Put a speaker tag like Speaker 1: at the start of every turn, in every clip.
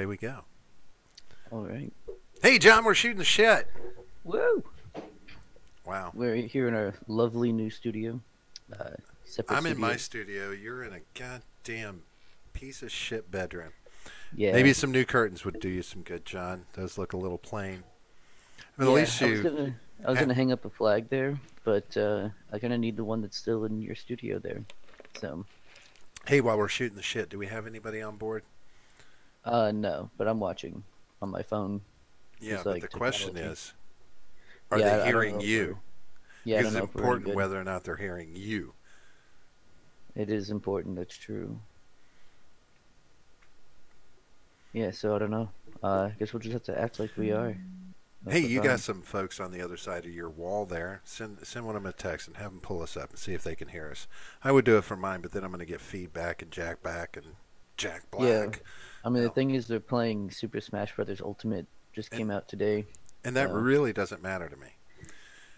Speaker 1: away we go.
Speaker 2: All right.
Speaker 1: Hey, John, we're shooting the shit.
Speaker 2: Woo!
Speaker 1: Wow.
Speaker 2: We're here in our lovely new studio. Uh, Separate
Speaker 1: I'm in my
Speaker 2: studios.
Speaker 1: studio. You're in a goddamn piece of shit bedroom.
Speaker 2: Yeah.
Speaker 1: Maybe some new curtains would do you some good, John. Those look a little plain. But at
Speaker 2: Yeah.
Speaker 1: least
Speaker 2: I was
Speaker 1: you.
Speaker 2: gonna I was
Speaker 1: Ha-
Speaker 2: gonna hang up a flag there, but I kind of need the one that's still in your studio there. So
Speaker 1: hey, while we're shooting the shit, do we have anybody on board?
Speaker 2: no, but I'm watching on my phone,
Speaker 1: Yeah,
Speaker 2: just
Speaker 1: but
Speaker 2: like
Speaker 1: the question
Speaker 2: technology.
Speaker 1: is, are they
Speaker 2: Yeah. I don't
Speaker 1: hearing
Speaker 2: know if
Speaker 1: you?
Speaker 2: I
Speaker 1: Because
Speaker 2: don't
Speaker 1: it's
Speaker 2: know if we're any
Speaker 1: important
Speaker 2: good.
Speaker 1: whether or not they're hearing you.
Speaker 2: It is important. That's true. Yeah. So I don't know. I guess we'll just have to act like we are
Speaker 1: Hey,
Speaker 2: most of
Speaker 1: you
Speaker 2: the
Speaker 1: got
Speaker 2: time.
Speaker 1: some folks on the other side of your wall there. Send one of them a text and have them pull us up and see if they can hear us. I would do it for mine, but then I'm going to get feedback and Jack back and Jack
Speaker 2: Yeah.
Speaker 1: Black.
Speaker 2: I mean, the
Speaker 1: No,
Speaker 2: thing is, they're playing Super Smash Brothers Ultimate. Just
Speaker 1: and
Speaker 2: came out today,
Speaker 1: and that
Speaker 2: so
Speaker 1: really doesn't matter to me.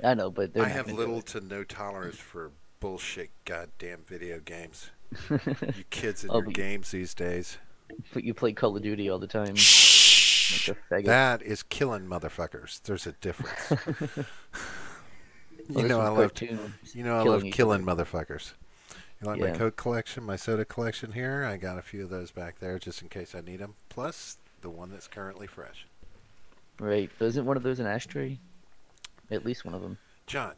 Speaker 2: I know, but they're
Speaker 1: I
Speaker 2: not
Speaker 1: have
Speaker 2: gonna do
Speaker 1: little
Speaker 2: it.
Speaker 1: to no tolerance for bullshit goddamn video games. You kids and
Speaker 2: Oh,
Speaker 1: your games these days.
Speaker 2: but you play Call of Duty all the time, like
Speaker 1: Shh.
Speaker 2: a faggot.
Speaker 1: That is killing motherfuckers. There's a difference.
Speaker 2: Well,
Speaker 1: You
Speaker 2: this
Speaker 1: know I
Speaker 2: one's
Speaker 1: love
Speaker 2: cartoons
Speaker 1: you know I
Speaker 2: killing
Speaker 1: love
Speaker 2: each
Speaker 1: killing
Speaker 2: other.
Speaker 1: motherfuckers. You like my
Speaker 2: Yeah,
Speaker 1: Coke collection, my soda collection here? I got a few of those back there just in case I need them. Plus the one that's currently fresh.
Speaker 2: right. But isn't one of those an ashtray? At least one of them.
Speaker 1: John,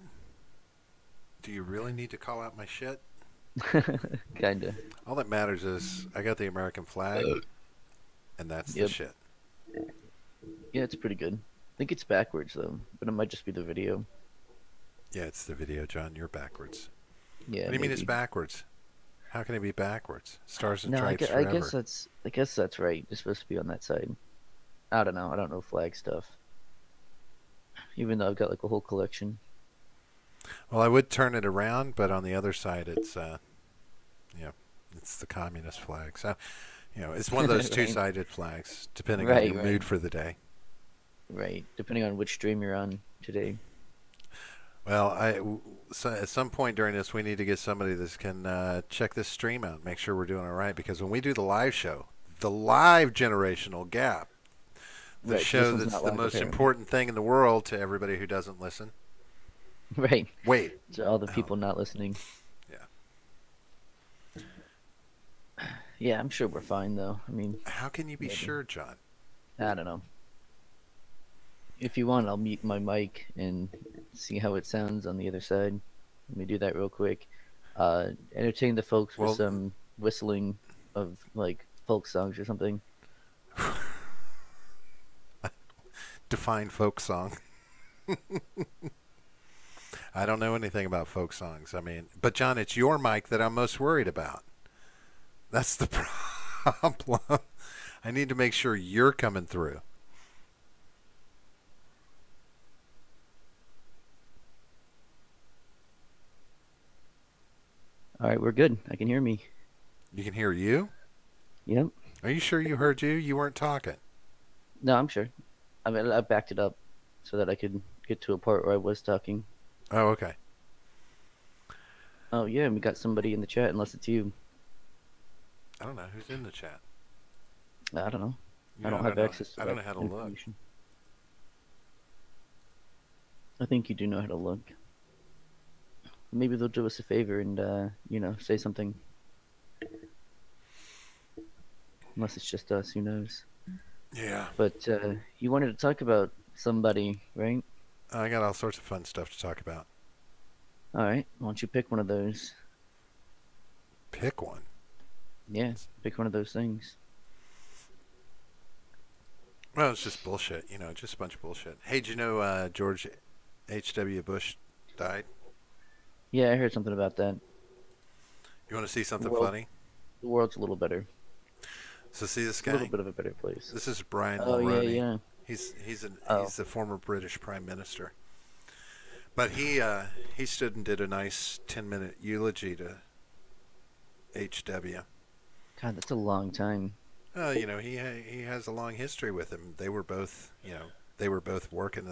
Speaker 1: do you really need to call out my shit?
Speaker 2: Kinda.
Speaker 1: All that matters is I got the American flag, and that's the
Speaker 2: Yep.
Speaker 1: shit.
Speaker 2: Yeah, it's pretty good. I think it's backwards though, but it might just be the video.
Speaker 1: Yeah, it's the video, John. You're backwards. What
Speaker 2: Yeah,
Speaker 1: do you mean it's
Speaker 2: maybe.
Speaker 1: backwards? How can it be backwards? Stars and
Speaker 2: No,
Speaker 1: stripes forever.
Speaker 2: I guess that's right. It's supposed to be on that side. I don't know. I don't know flag stuff. Even though I've got like a whole collection.
Speaker 1: Well, I would turn it around, but on the other side, you know, it's the communist flag. So, it's one of those
Speaker 2: Right.
Speaker 1: two-sided flags, depending on your
Speaker 2: Right, right,
Speaker 1: mood for the day.
Speaker 2: right. Depending on which stream you're on today.
Speaker 1: Well, so at some point during this, we need to get somebody that can check this stream out, make sure we're doing all right. Because when we do the live show, the live generational gap, the
Speaker 2: Right, because this
Speaker 1: show
Speaker 2: one's
Speaker 1: that's
Speaker 2: not
Speaker 1: the
Speaker 2: live
Speaker 1: most
Speaker 2: apparently.
Speaker 1: important thing in the world to everybody who doesn't listen.
Speaker 2: Right.
Speaker 1: Wait,
Speaker 2: To all the
Speaker 1: oh,
Speaker 2: people not listening.
Speaker 1: yeah.
Speaker 2: Yeah, I'm sure we're fine though. I mean,
Speaker 1: How can you be
Speaker 2: maybe.
Speaker 1: sure, John?
Speaker 2: I don't know. If you want, I'll mute my mic and see how it sounds on the other side. Let me do that real quick. Entertain the folks with
Speaker 1: Well,
Speaker 2: some whistling of like folk songs or something.
Speaker 1: define folk song. I don't know anything about folk songs. I mean, but John, it's your mic that I'm most worried about. That's the problem. I need to make sure you're coming through.
Speaker 2: All right, we're good. I can hear me.
Speaker 1: You can hear you?
Speaker 2: Yep.
Speaker 1: Are you sure you heard you? You weren't talking.
Speaker 2: No, I'm sure. I mean, I backed it up so that I could get to a part where I was talking.
Speaker 1: Oh, okay.
Speaker 2: Oh yeah, and we got somebody in the chat. Unless it's you,
Speaker 1: I don't know who's in the chat.
Speaker 2: I don't know.
Speaker 1: You
Speaker 2: I
Speaker 1: know,
Speaker 2: don't
Speaker 1: I don't
Speaker 2: have
Speaker 1: know.
Speaker 2: access to
Speaker 1: I don't
Speaker 2: that
Speaker 1: know how to look.
Speaker 2: information. I think you do know how to look. Maybe they'll do us a favor and say something. Unless it's just us, who knows?
Speaker 1: Yeah,
Speaker 2: But you wanted to talk about somebody, right?
Speaker 1: I got all sorts of fun stuff to talk about.
Speaker 2: All right. Why don't you pick one of those?
Speaker 1: Pick one.
Speaker 2: Yeah, pick one of those things.
Speaker 1: Well, it's just bullshit. Just a bunch of bullshit. Hey, did you know George H.W. Bush died?
Speaker 2: Yeah, I heard something about that.
Speaker 1: You want to see
Speaker 2: The
Speaker 1: something
Speaker 2: world,
Speaker 1: funny?
Speaker 2: the world's a little better.
Speaker 1: So see this
Speaker 2: It's a little
Speaker 1: guy?
Speaker 2: bit of a better place.
Speaker 1: This is Brian
Speaker 2: Oh yeah,
Speaker 1: Mulroney.
Speaker 2: yeah. Oh,
Speaker 1: He's the former British Prime Minister. But he stood and did a nice 10-minute eulogy to H.W.
Speaker 2: God, that's a long time.
Speaker 1: He has a long history with him. They were both working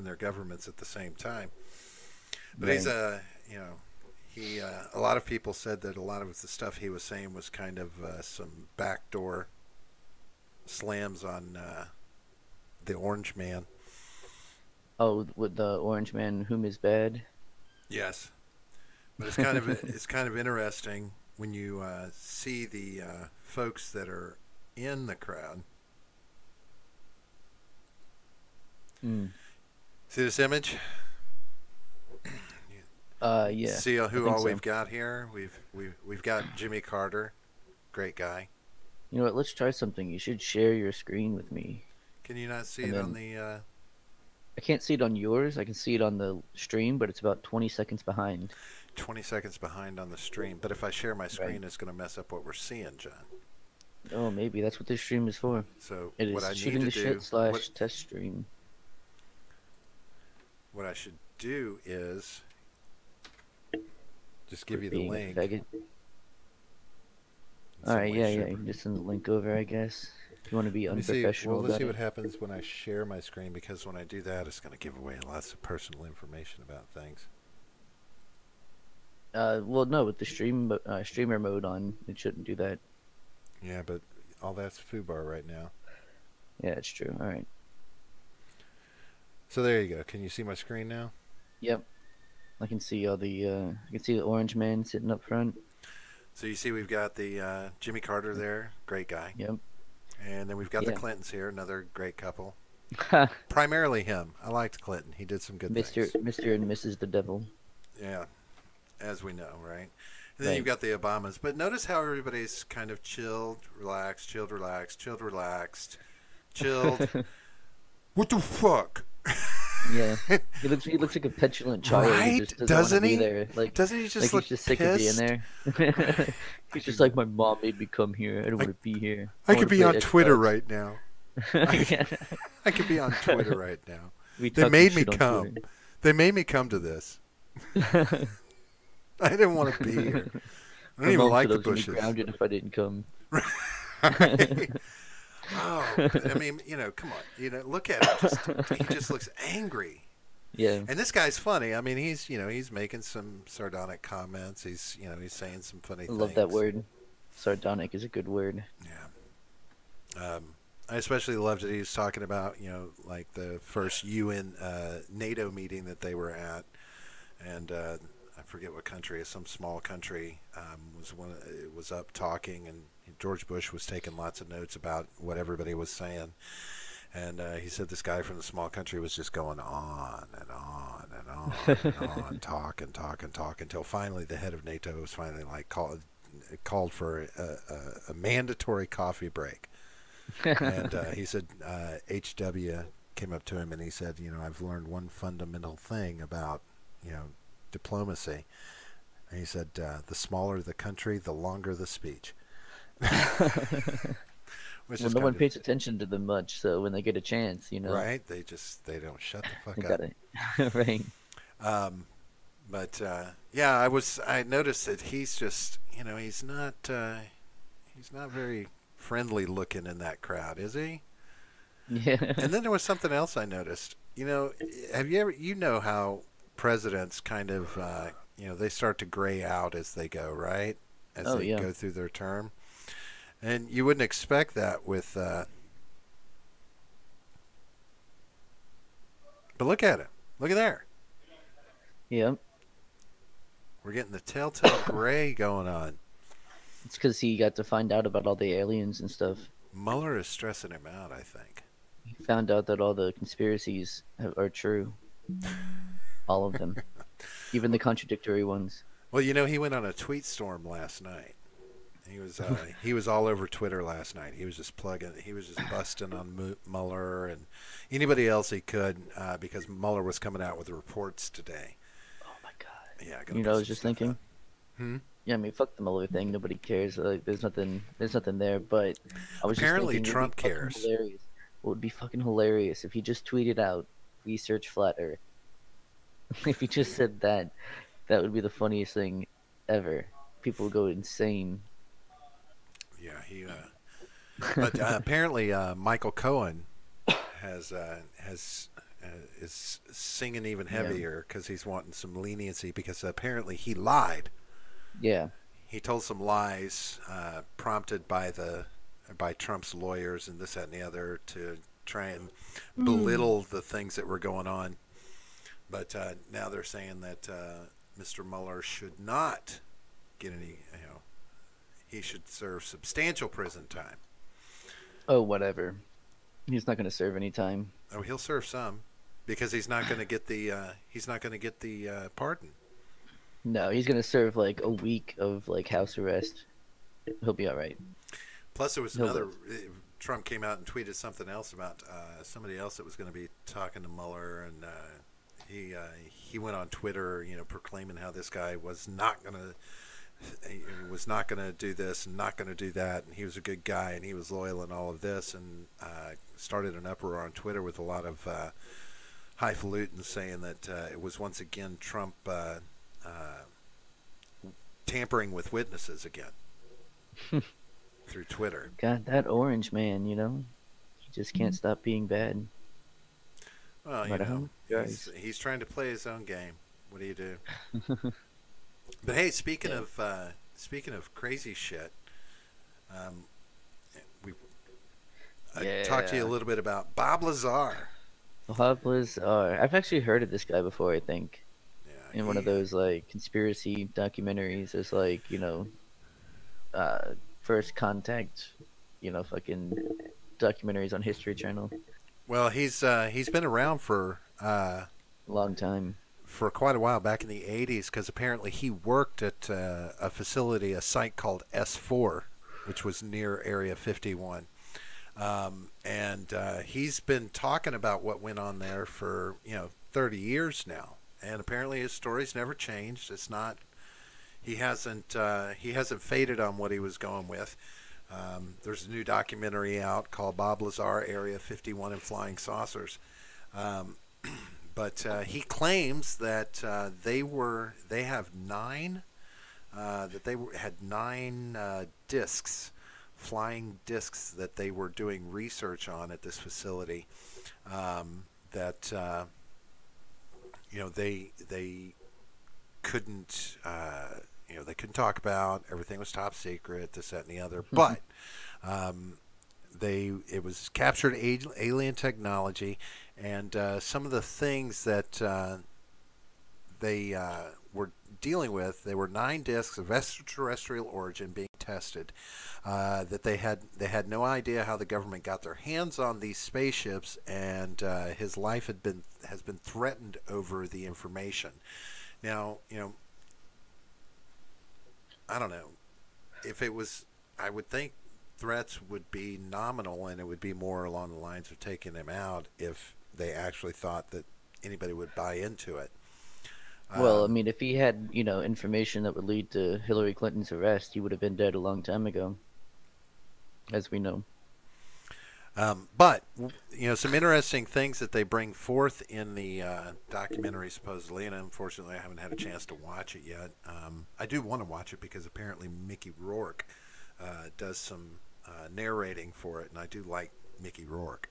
Speaker 1: their governments at the same time. But he's
Speaker 2: Right.
Speaker 1: he a lot of people said that a lot of the stuff he was saying was kind of some backdoor slams on the Orange Man.
Speaker 2: Oh, with the orange man whom is bad.
Speaker 1: Yes, but it's kind of interesting when you see the folks that are in the crowd.
Speaker 2: Mm.
Speaker 1: See this image?
Speaker 2: Yeah,
Speaker 1: See
Speaker 2: I
Speaker 1: who
Speaker 2: think
Speaker 1: all
Speaker 2: so.
Speaker 1: we've got here? We've got Jimmy Carter, great guy.
Speaker 2: You know what? Let's try something. You should share your screen with me,
Speaker 1: Can you not see
Speaker 2: and
Speaker 1: it on
Speaker 2: then
Speaker 1: the?
Speaker 2: I can't see it on yours. I can see it on the stream, but it's about 20 seconds behind.
Speaker 1: 20 seconds behind on the stream. But if I share my
Speaker 2: Right.
Speaker 1: screen, it's going to mess up what we're seeing, John.
Speaker 2: Oh, maybe that's what this stream is for.
Speaker 1: So
Speaker 2: It
Speaker 1: what
Speaker 2: is
Speaker 1: I need
Speaker 2: shooting
Speaker 1: to
Speaker 2: the shit
Speaker 1: do,
Speaker 2: slash test stream.
Speaker 1: what I should do is just give
Speaker 2: Quit
Speaker 1: you the
Speaker 2: being a
Speaker 1: link.
Speaker 2: faggot.
Speaker 1: In
Speaker 2: All
Speaker 1: some
Speaker 2: right,
Speaker 1: way,
Speaker 2: yeah, yeah.
Speaker 1: shape,
Speaker 2: You
Speaker 1: or
Speaker 2: can just send the link over, I guess. If you want to be
Speaker 1: let me see. Well,
Speaker 2: unprofessional
Speaker 1: let's
Speaker 2: about
Speaker 1: see
Speaker 2: it.
Speaker 1: what happens when I share my screen because when I do that, it's going to give away lots of personal information about things.
Speaker 2: Well, no, with the streamer mode on, it shouldn't do that.
Speaker 1: Yeah, but all that's foobar right now.
Speaker 2: Yeah, it's true. All right.
Speaker 1: So there you go. Can you see my screen now?
Speaker 2: Yep. I can see all the. I can see the orange man sitting up front.
Speaker 1: So you see we've got the Jimmy Carter there, great guy.
Speaker 2: Yep.
Speaker 1: And then we've got the
Speaker 2: Yeah.
Speaker 1: Clintons here, another great couple. Primarily him. I liked Clinton. He did some good things.
Speaker 2: Mister and Mrs. the Devil.
Speaker 1: Yeah, as we know, right? And then you've
Speaker 2: Right.
Speaker 1: got the Obamas. But notice how everybody's kind of chilled, relaxed, chilled, relaxed, chilled, relaxed, chilled. What the fuck?
Speaker 2: Yeah. He looks like a petulant child who
Speaker 1: Right?
Speaker 2: just doesn't want to
Speaker 1: Doesn't
Speaker 2: be
Speaker 1: he?
Speaker 2: there.
Speaker 1: Doesn't he
Speaker 2: Like
Speaker 1: just
Speaker 2: he's
Speaker 1: look
Speaker 2: just sick of being
Speaker 1: pissed?
Speaker 2: there.
Speaker 1: I
Speaker 2: He's just
Speaker 1: could,
Speaker 2: like my mom made me come here. I don't
Speaker 1: I,
Speaker 2: want to be here.
Speaker 1: I
Speaker 2: I want
Speaker 1: could
Speaker 2: to
Speaker 1: be
Speaker 2: play
Speaker 1: on Twitter
Speaker 2: Xbox.
Speaker 1: right now. I, I could be on Twitter right now.
Speaker 2: We
Speaker 1: They
Speaker 2: talk some
Speaker 1: made me
Speaker 2: shit on
Speaker 1: come.
Speaker 2: Twitter.
Speaker 1: They made me come to this. I didn't want to be here. I don't
Speaker 2: My
Speaker 1: even
Speaker 2: mom said
Speaker 1: like
Speaker 2: I
Speaker 1: the
Speaker 2: was gonna be
Speaker 1: Bushes.
Speaker 2: grounded if I didn't come.
Speaker 1: Right? Oh, I mean, come on. Look at him. He just looks angry.
Speaker 2: Yeah,
Speaker 1: And this guy's funny. I mean, he's making some sardonic comments. He's saying some funny
Speaker 2: I love that
Speaker 1: things.
Speaker 2: word. Sardonic is a good word.
Speaker 1: Yeah. I especially loved that he was talking about, like the first UN NATO meeting that they were at, and I forget what country, some small country was up talking, and George Bush was taking lots of notes about what everybody was saying, and he said this guy from the small country was just going on and on and on and on, talk and talk and talk until finally the head of NATO was finally like called for a mandatory coffee break. And he said HW came up to him and he said, I've learned one fundamental thing about, diplomacy. And he said, the smaller the country, the longer the speech. Which
Speaker 2: Well,
Speaker 1: is
Speaker 2: no one
Speaker 1: kind
Speaker 2: pays attention to them much, so when they get a chance,
Speaker 1: of right. They don't shut the
Speaker 2: they
Speaker 1: fuck
Speaker 2: got
Speaker 1: up.
Speaker 2: it. Right.
Speaker 1: Um, but yeah, I noticed that he's just, he's not very friendly looking in that crowd, is he?
Speaker 2: Yeah.
Speaker 1: And then there was something else I noticed. Have you ever, how presidents kind of, they start to gray out as they go, right? As
Speaker 2: Oh
Speaker 1: they
Speaker 2: yeah.
Speaker 1: go through their term. And you wouldn't expect that with, but look at it. Look at there.
Speaker 2: Yep.
Speaker 1: We're getting the telltale gray going on.
Speaker 2: It's because he got to find out about all the aliens and stuff.
Speaker 1: Mueller is stressing him out, I think.
Speaker 2: He found out that all the conspiracies are true. All of them. Even the contradictory ones.
Speaker 1: Well, he went on a tweet storm last night. He was all over Twitter last night. He was just busting on Mueller and anybody else he could because Mueller was coming out with the reports today.
Speaker 2: Oh my god.
Speaker 1: Yeah,
Speaker 2: You know, I was just thinking.
Speaker 1: Hmm?
Speaker 2: Yeah, I mean, fuck the Mueller thing. Nobody cares. Like, there's nothing there. But I was
Speaker 1: Apparently,
Speaker 2: just thinking,
Speaker 1: Trump
Speaker 2: it would be fucking
Speaker 1: cares.
Speaker 2: hilarious. It would be fucking hilarious if he just tweeted out, "Research flat Earth." If he just said that, that would be the funniest thing ever. People would go insane.
Speaker 1: Yeah, he. But apparently, Michael Cohen has is singing even
Speaker 2: Yeah,
Speaker 1: heavier because he's wanting some leniency because apparently he lied.
Speaker 2: yeah,
Speaker 1: He told some lies prompted by by Trump's lawyers and this, that, and the other to try and
Speaker 2: Hmm.
Speaker 1: belittle the things that were going on. But now they're saying that Mr. Mueller should not get any, he should serve substantial prison time.
Speaker 2: Oh, whatever. He's not going to serve any time.
Speaker 1: Oh, he'll serve some because he's not going to get the pardon.
Speaker 2: No, he's going to serve like a week of like house arrest. He'll be all right.
Speaker 1: Plus, there was
Speaker 2: He'll
Speaker 1: another.
Speaker 2: live.
Speaker 1: Trump came out and tweeted something else about somebody else that was going to be talking to Mueller, and he went on Twitter, proclaiming how this guy was not going to do this and not going to do that, and he was a good guy and he was loyal and all of this, and started an uproar on Twitter with a lot of highfalutin saying that it was once again Trump tampering with witnesses again through Twitter.
Speaker 2: God, that orange man, he just can't stop being bad.
Speaker 1: Well,
Speaker 2: No matter how much he tries.
Speaker 1: he's trying to play his own game. What do you do? But hey,
Speaker 2: Yeah.
Speaker 1: speaking of crazy shit, um, we I talked to you a
Speaker 2: Yeah.
Speaker 1: little bit about Bob Lazar.
Speaker 2: Hobblers are. I've actually heard of this guy before, I think,
Speaker 1: Yeah,
Speaker 2: in one of those like conspiracy documentaries. It's like, first contact, fucking documentaries on History Channel.
Speaker 1: well, he's been around
Speaker 2: Long time.
Speaker 1: for quite a while back in the '80s because apparently he worked at a facility, a site called S4, which was near Area 51. And he's been talking about what went on there for 30 years now, and apparently his story's never changed. It's not he hasn't faded on what he was going with. There's a new documentary out called Bob Lazar, Area 51 and Flying Saucers. Um, but he claims that they have nine had nine discs, flying discs that they were doing research on at this facility. That they couldn't they couldn't talk about. Everything was top secret. This, that, and the other. But um, it was captured alien technology, and some of the things that they were dealing with. There were nine discs of extraterrestrial origin being tested. That they had no idea how the government got their hands on these spaceships, and his life has been threatened over the information. Now, I don't know if it was. I would think threats would be nominal, and it would be more along the lines of taking him out if they actually thought that anybody would buy into it.
Speaker 2: Well, I
Speaker 1: Um,
Speaker 2: mean, if he had, information that would lead to Hillary Clinton's arrest, he would have been dead a long time ago, as we know.
Speaker 1: but some interesting things that they bring forth in the documentary, supposedly, and unfortunately, I haven't had a chance to watch it yet. I do want to watch it because apparently Mickey Rourke does some narrating for it, and I do like Mickey Rourke.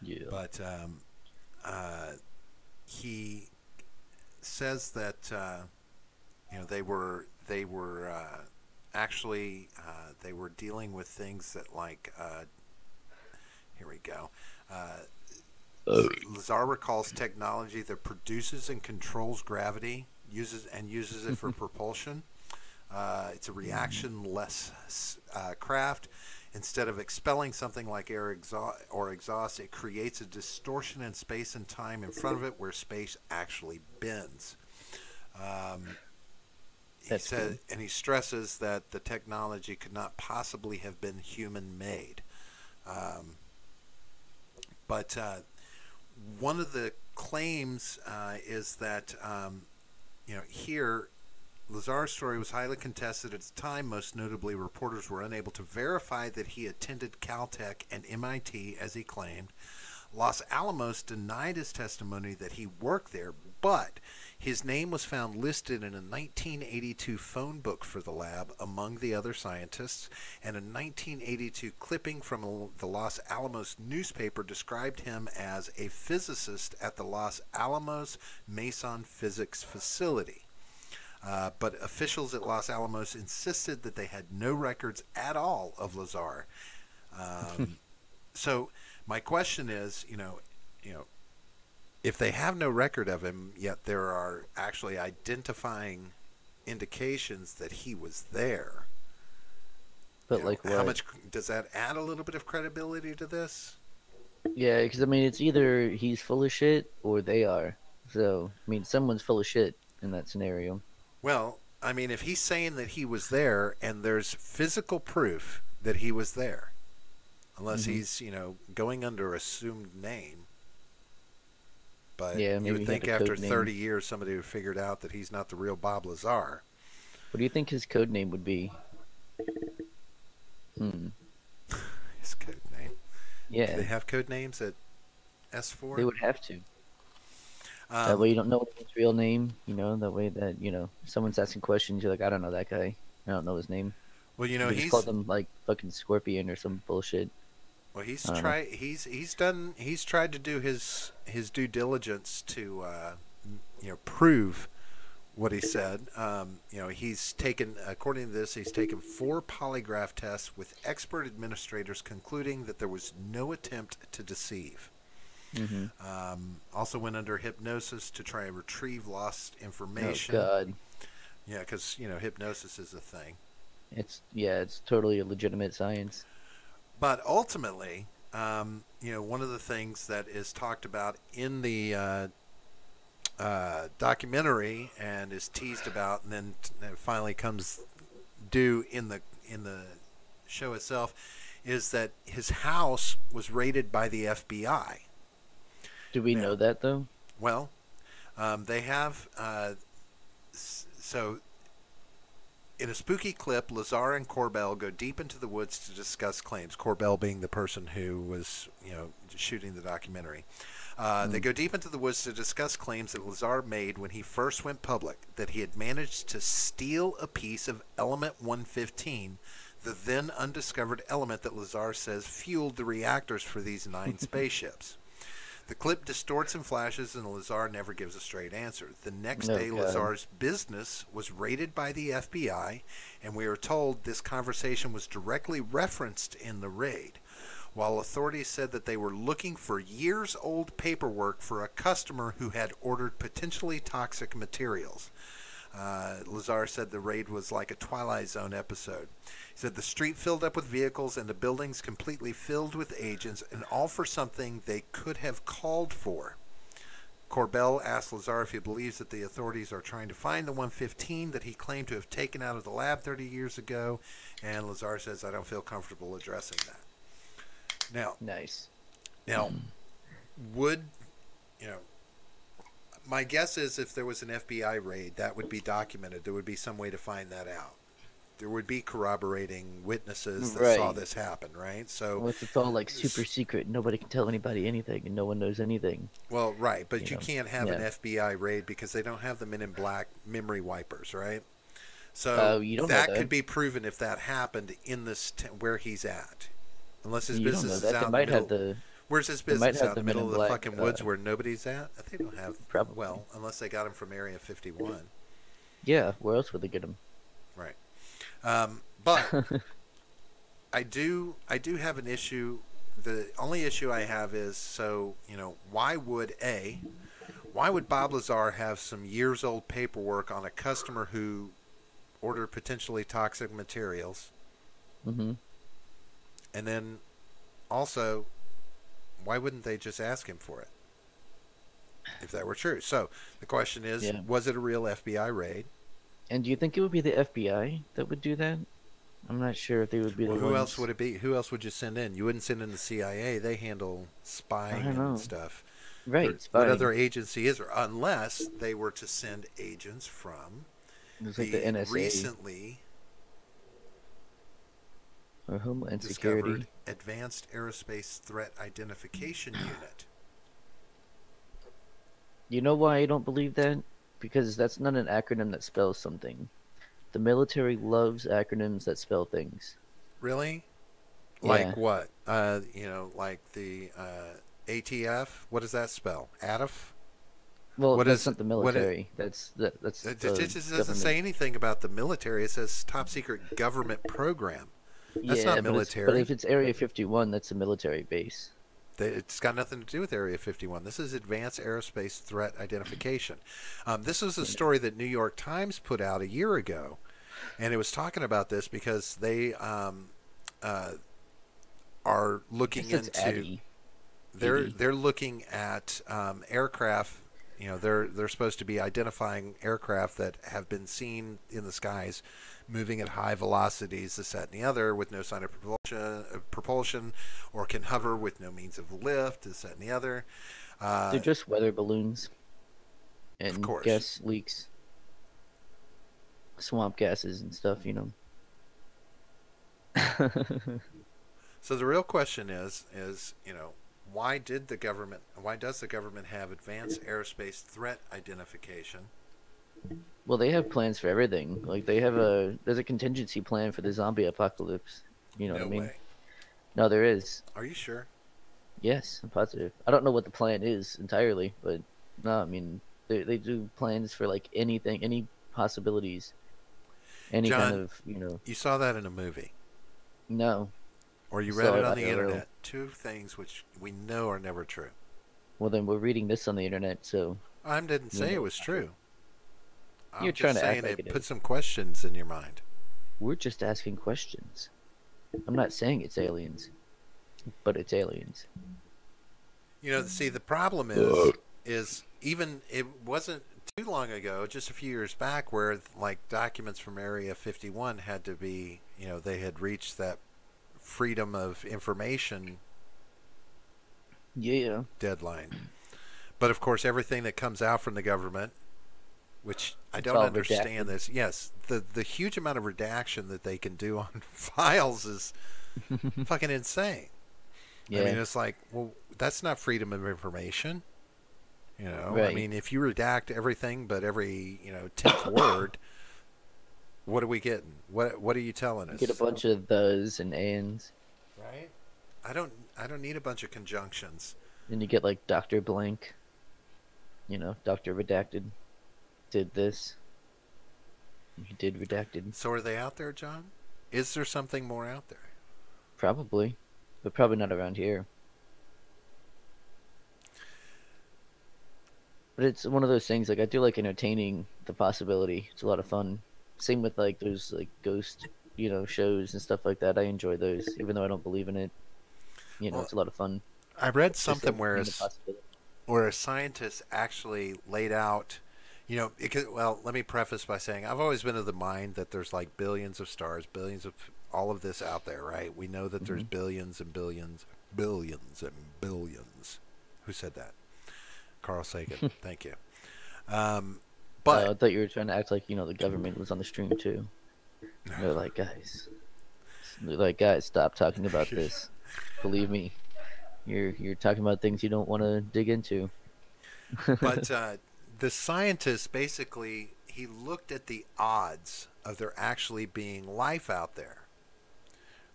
Speaker 2: Yeah.
Speaker 1: But uh, he says that they were actually they were dealing with things that like here we go. Uh,
Speaker 2: Oh.
Speaker 1: Lazar recalls technology that produces and controls gravity, uses it for propulsion. It's a reaction-less craft. Instead of expelling something like air or exhaust, it creates a distortion in space and time in front of it where space actually bends. Um, he
Speaker 2: That's cool.
Speaker 1: said, and he stresses that the technology could not possibly have been human-made. Um, but one of the claims is that here Lazar's story was highly contested at the time. Most notably, reporters were unable to verify that he attended Caltech and MIT as he claimed. Los Alamos denied his testimony that he worked there, but his name was found listed in a 1982 phone book for the lab among the other scientists, and a 1982 clipping from the Los Alamos newspaper described him as a physicist at the Los Alamos Mason Physics Facility. But officials at Los Alamos insisted that they had no records at all of Lazar. Um, so my question is, you know, if they have no record of him, yet there are actually identifying indications that he was there,
Speaker 2: But like
Speaker 1: how
Speaker 2: what?
Speaker 1: much does that add a little bit of credibility to this?
Speaker 2: Yeah, because I mean, it's either he's full of shit or they are. So I mean, someone's full of shit in that scenario.
Speaker 1: Well, I mean, if he's saying that he was there and there's physical proof that he was there, unless
Speaker 2: Hmm.
Speaker 1: he's, going under assumed name, but
Speaker 2: Yeah,
Speaker 1: you
Speaker 2: maybe
Speaker 1: would
Speaker 2: he had
Speaker 1: think
Speaker 2: a
Speaker 1: after
Speaker 2: code
Speaker 1: 30
Speaker 2: name.
Speaker 1: years somebody would have figured out that he's not the real Bob Lazar.
Speaker 2: What do you think his code name would be? Hmm.
Speaker 1: His code name. Do they
Speaker 2: Yeah,
Speaker 1: have code names at
Speaker 2: they
Speaker 1: S4?
Speaker 2: would have to. That
Speaker 1: Um,
Speaker 2: way you don't know his real name, that way that, if someone's asking questions, you're like, I don't know that guy. I don't know his name.
Speaker 1: well,
Speaker 2: You could just call them like fucking Scorpion or some bullshit. I don't know.
Speaker 1: he's tried to do his due diligence to prove what he said. He's taken, according to this, he's taken 4 polygraph tests with expert administrators concluding that there was no attempt to deceive.
Speaker 2: Hmm.
Speaker 1: Also went under hypnosis to try and retrieve lost
Speaker 2: Oh
Speaker 1: information.
Speaker 2: God.
Speaker 1: Yeah, because hypnosis is a thing.
Speaker 2: It's totally a legitimate science.
Speaker 1: But ultimately, one of the things that is talked about in the documentary and is teased about, and then finally comes due in the show itself, is that his house was raided by the FBI.
Speaker 2: Do we know
Speaker 1: Now,
Speaker 2: that though?
Speaker 1: well, they have so. In a spooky clip, Lazar and Corbell go deep into the woods to discuss claims. Corbell being the person who was, shooting the documentary. They
Speaker 2: Mm.
Speaker 1: go deep into the woods to discuss claims that Lazar made when he first went public, that he had managed to steal a piece of Element 115, the then undiscovered element that Lazar says fueled the reactors for these 9 spaceships. The clip distorts and flashes, and Lazar never gives a straight answer. The next
Speaker 2: Oh
Speaker 1: day,
Speaker 2: God.
Speaker 1: Lazar's business was raided by the FBI, and we are told this conversation was directly referenced in the raid. While authorities said that they were looking for years old paperwork for a customer who had ordered potentially toxic materials. Lazar said the raid was like a Twilight Zone episode. He said the street filled up with vehicles and the buildings completely filled with agents, and all for something they could have called for. Corbell asked Lazar if he believes that the authorities are trying to find the 115 that he claimed to have taken out of the lab 30 years ago, and Lazar says, I don't feel comfortable addressing that. Now,
Speaker 2: Nice.
Speaker 1: now, would, you know, my guess is if there was an FBI raid, that would be documented. There would be some way to find that out. There would be corroborating witnesses that saw
Speaker 2: Right.
Speaker 1: this happen, right? So,
Speaker 2: Well, it's all like super secret. Nobody can tell anybody anything, and no one knows anything.
Speaker 1: well, right, but
Speaker 2: You
Speaker 1: you
Speaker 2: know.
Speaker 1: can't have an
Speaker 2: Yeah.
Speaker 1: FBI raid because they don't have the Men in Black memory wipers, right? So
Speaker 2: You don't know
Speaker 1: that could
Speaker 2: that.
Speaker 1: be proven if that happened in this where he's at, unless his
Speaker 2: You don't know
Speaker 1: business is
Speaker 2: that. They
Speaker 1: out in the
Speaker 2: might have
Speaker 1: middle.
Speaker 2: the.
Speaker 1: Where's his
Speaker 2: They might
Speaker 1: business
Speaker 2: have
Speaker 1: out
Speaker 2: the
Speaker 1: in the
Speaker 2: Men
Speaker 1: middle
Speaker 2: in
Speaker 1: of the
Speaker 2: Black.
Speaker 1: fucking woods where nobody's at? They don't have.
Speaker 2: Probably.
Speaker 1: Well, unless they got him from Area 51,
Speaker 2: Yeah. Where else would they get them?
Speaker 1: right? But I do have an issue. The only issue I have is why would Bob Lazar have some years old paperwork on a customer who ordered potentially toxic materials,
Speaker 2: Hmm.
Speaker 1: and then also why wouldn't they just ask him for it if that were true? So the question is,
Speaker 2: Yeah.
Speaker 1: was it a real FBI raid?
Speaker 2: And do you think it would be the FBI that would do that? I'm not sure if they would be
Speaker 1: Well,
Speaker 2: the
Speaker 1: who else
Speaker 2: ones.
Speaker 1: would it be? Who else would you send in? You wouldn't send in the CIA. They handle
Speaker 2: I
Speaker 1: spying
Speaker 2: don't
Speaker 1: and
Speaker 2: know.
Speaker 1: stuff.
Speaker 2: Right.
Speaker 1: What other
Speaker 2: Spying.
Speaker 1: agency is there? Unless they were to send agents from
Speaker 2: It's like the
Speaker 1: the
Speaker 2: NSA
Speaker 1: recently
Speaker 2: or Homeland
Speaker 1: discovered
Speaker 2: Security.
Speaker 1: Advanced Aerospace Threat Identification Unit.
Speaker 2: You know why I don't believe that? Because that's not an acronym that spells something. The military loves acronyms that spell things.
Speaker 1: Really?
Speaker 2: Yeah.
Speaker 1: Like what? Like the ATF. What does that spell? ATF.
Speaker 2: Well,
Speaker 1: What
Speaker 2: that's
Speaker 1: is
Speaker 2: not the
Speaker 1: what it?
Speaker 2: military. That's
Speaker 1: It
Speaker 2: the
Speaker 1: just doesn't
Speaker 2: government.
Speaker 1: say anything about the military. It says top secret government program. That's not
Speaker 2: Yeah, but if
Speaker 1: military.
Speaker 2: it's Area 51, that's a military base.
Speaker 1: It's got nothing to do with Area 51. This is Advanced Aerospace Threat Identification. This is a
Speaker 2: You know,
Speaker 1: story that New York Times put out a year ago, and it was talking about this because they uh, are
Speaker 2: I guess
Speaker 1: looking
Speaker 2: that's
Speaker 1: into
Speaker 2: Addy
Speaker 1: they're
Speaker 2: 80.
Speaker 1: they're looking at aircraft. You know, they're supposed to be identifying aircraft that have been seen in the skies, moving at high velocities, this, that, and the other, with no sign of propulsion, or can hover with no means of lift, this, that, and the other.
Speaker 2: They're
Speaker 1: Uh,
Speaker 2: just weather balloons
Speaker 1: of
Speaker 2: and
Speaker 1: course.
Speaker 2: gas leaks, swamp gases and stuff.
Speaker 1: So the real question is why does the government have advanced aerospace threat identification?
Speaker 2: Well, they have plans for everything. Like there's a contingency plan for the zombie apocalypse. You know what I
Speaker 1: No
Speaker 2: mean?
Speaker 1: way.
Speaker 2: No, there is.
Speaker 1: Are you sure?
Speaker 2: Yes, I'm positive. I don't know what the plan is entirely, but no, I mean they do plans for like anything, any possibilities, any kind
Speaker 1: John,
Speaker 2: of
Speaker 1: you saw that in a movie
Speaker 2: no.
Speaker 1: or
Speaker 2: I
Speaker 1: you read
Speaker 2: saw
Speaker 1: it
Speaker 2: it
Speaker 1: on the
Speaker 2: IRL.
Speaker 1: internet. Two things which we know are never true.
Speaker 2: Well, then we're reading this on the internet, so
Speaker 1: I didn't
Speaker 2: we
Speaker 1: say it
Speaker 2: know
Speaker 1: was
Speaker 2: it's true.
Speaker 1: true.
Speaker 2: You're
Speaker 1: I'm
Speaker 2: trying
Speaker 1: just
Speaker 2: to act
Speaker 1: saying
Speaker 2: like it
Speaker 1: it put
Speaker 2: is.
Speaker 1: some questions in your mind.
Speaker 2: We're just asking questions. I'm not saying it's aliens, but it's aliens.
Speaker 1: You know, see, the problem is even it wasn't too long ago, just a few years back, where like documents from Area 51 had to be, they had reached that freedom of information
Speaker 2: Yeah,
Speaker 1: deadline. But of course, everything that comes out from the government, which I
Speaker 2: it's
Speaker 1: don't
Speaker 2: all
Speaker 1: understand
Speaker 2: redacted.
Speaker 1: this. Yes, the huge amount of redaction that they can do on files is fucking insane. I mean,
Speaker 2: Yeah,
Speaker 1: it's like, well, that's not freedom of information. I
Speaker 2: right.
Speaker 1: mean, if you redact everything but every, 10th word, what are we getting? What are you telling
Speaker 2: You get a
Speaker 1: us?
Speaker 2: bunch of thes and ands,
Speaker 1: Right? I don't need a bunch of conjunctions.
Speaker 2: and you get like Doctor Blank. Doctor Redacted did this. He did redacted,
Speaker 1: So are they out there, John? Is there something more out there?
Speaker 2: probably, but probably not around here. But it's one of those things. Like I do like entertaining the possibility. It's a lot of fun. Same with like those like ghost, shows and stuff like that. I enjoy those, even though I don't believe in it.
Speaker 1: Well,
Speaker 2: It's a lot of fun.
Speaker 1: I read
Speaker 2: Just
Speaker 1: something
Speaker 2: entertain the possibility.
Speaker 1: where a scientist actually laid out, well, let me preface by saying I've always been of the mind that there's like billions of stars, billions of all of this out there, right? We know that there's
Speaker 2: Hmm.
Speaker 1: billions and billions, billions and billions. Who said that? Carl Sagan. Thank you. Um, but
Speaker 2: I thought you were trying to act like the government was on the stream too. They're like, guys, stop talking about this. Believe me, you're talking about things you don't want to dig into.
Speaker 1: but the scientist basically he looked at the odds of there actually being life out there,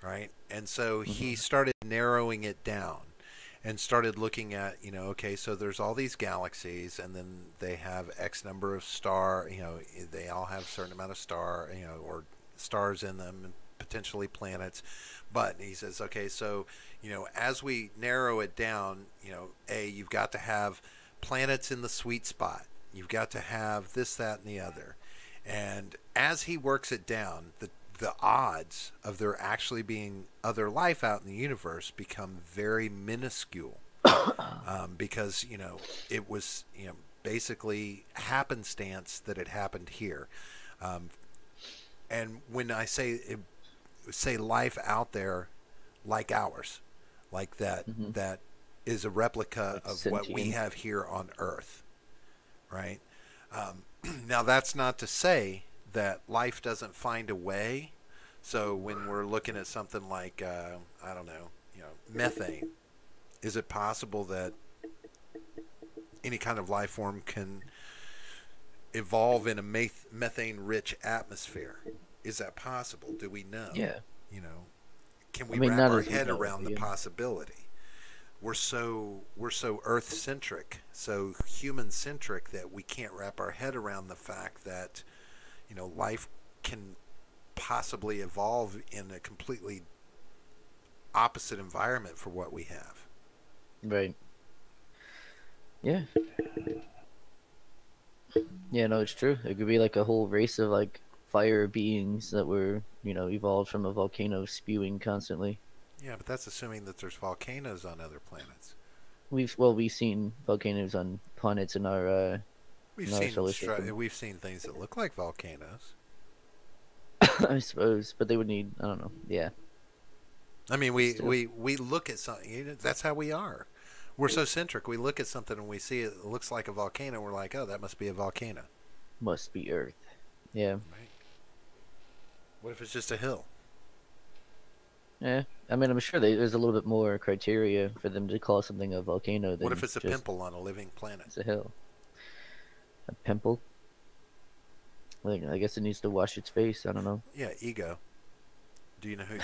Speaker 1: right? And so he
Speaker 2: Hmm.
Speaker 1: started narrowing it down and started looking at, okay, so there's all these galaxies and then they have X number of they all have a certain amount of or stars in them and potentially planets. But he says, okay, so, as we narrow it down, you've got to have planets in the sweet spot. You've got to have this, that, and the other. And as he works it down, the odds of there actually being other life out in the universe become very minuscule, because it was basically happenstance that it happened here. Um, and when I say life out there like ours, like that
Speaker 2: Hmm.
Speaker 1: that is a replica
Speaker 2: Like
Speaker 1: of what we
Speaker 2: sentient.
Speaker 1: have here on Earth, right? Um, Now that's not to say that life doesn't find a way. So when we're looking at something like I don't know, methane, is it possible that any kind of life form can evolve in a methane-rich atmosphere? Is that possible? Do we know?
Speaker 2: Yeah.
Speaker 1: You know, can
Speaker 2: I
Speaker 1: we
Speaker 2: mean,
Speaker 1: wrap
Speaker 2: not
Speaker 1: our
Speaker 2: as we
Speaker 1: head
Speaker 2: know it,
Speaker 1: around
Speaker 2: but
Speaker 1: the
Speaker 2: yeah.
Speaker 1: possibility? We're so Earth centric, so human centric that we can't wrap our head around the fact that life can possibly evolve in a completely opposite environment for what we have.
Speaker 2: Right. Yeah. Yeah, no, it's true. It could be like a whole race of like fire beings that were, evolved from a volcano spewing constantly.
Speaker 1: Yeah, but that's assuming that there's volcanoes on other planets.
Speaker 2: We've seen volcanoes on planets
Speaker 1: We've
Speaker 2: in our
Speaker 1: seen
Speaker 2: solar system,
Speaker 1: we've seen things that look like volcanoes.
Speaker 2: I suppose, but they would need, I don't know. Yeah,
Speaker 1: I mean,
Speaker 2: but still,
Speaker 1: we look at something. That's how we are. We're so centric. We look at something and we see it looks like a volcano. We're like, oh, that must be a volcano.
Speaker 2: must be Earth. Yeah,
Speaker 1: Right? What if it's just a hill?
Speaker 2: yeah. I mean, I'm sure there's a little bit more criteria for them to call something a volcano
Speaker 1: What if
Speaker 2: than
Speaker 1: it's a
Speaker 2: just
Speaker 1: pimple on a living planet?
Speaker 2: it's a hill. A pimple. Like, I guess it needs to wash its face. I don't know.
Speaker 1: Yeah, ego. Do you know who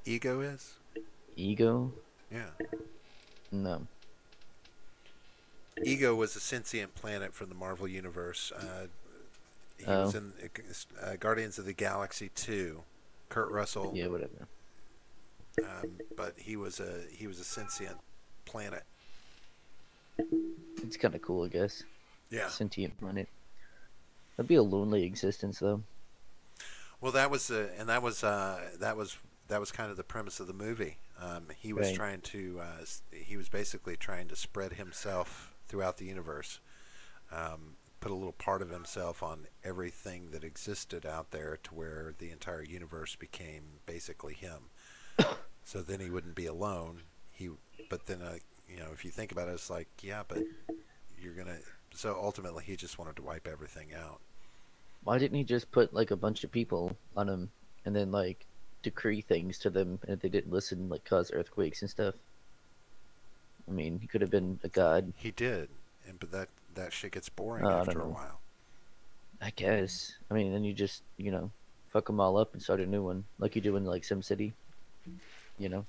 Speaker 1: ego is?
Speaker 2: Ego?
Speaker 1: Yeah.
Speaker 2: No.
Speaker 1: Ego was a sentient planet from the Marvel Universe. He was
Speaker 2: Oh,
Speaker 1: in Guardians of the Galaxy 2. Kurt Russell,
Speaker 2: yeah, whatever.
Speaker 1: but he was a sentient planet.
Speaker 2: It's kind of cool, I guess.
Speaker 1: Yeah.
Speaker 2: Sentient planet. That'd be a lonely existence, though.
Speaker 1: Well, that was kind of the premise of the movie.
Speaker 2: Right.
Speaker 1: He was basically trying to spread himself throughout the universe, put a little part of himself on everything that existed out there, to where the entire universe became basically him. So then he wouldn't be alone. But then, if you think about it, it's like, yeah, but you're gonna. So ultimately, he just wanted to wipe everything out.
Speaker 2: Why didn't he just put like a bunch of people on him and then like decree things to them, and if they didn't listen, like cause earthquakes and stuff? I mean, he could have been a god.
Speaker 1: He did, but that shit gets boring
Speaker 2: I don't
Speaker 1: after a
Speaker 2: know.
Speaker 1: while.
Speaker 2: I guess. I mean, then you just fuck them all up and start a new one, like you do in like SimCity. You know,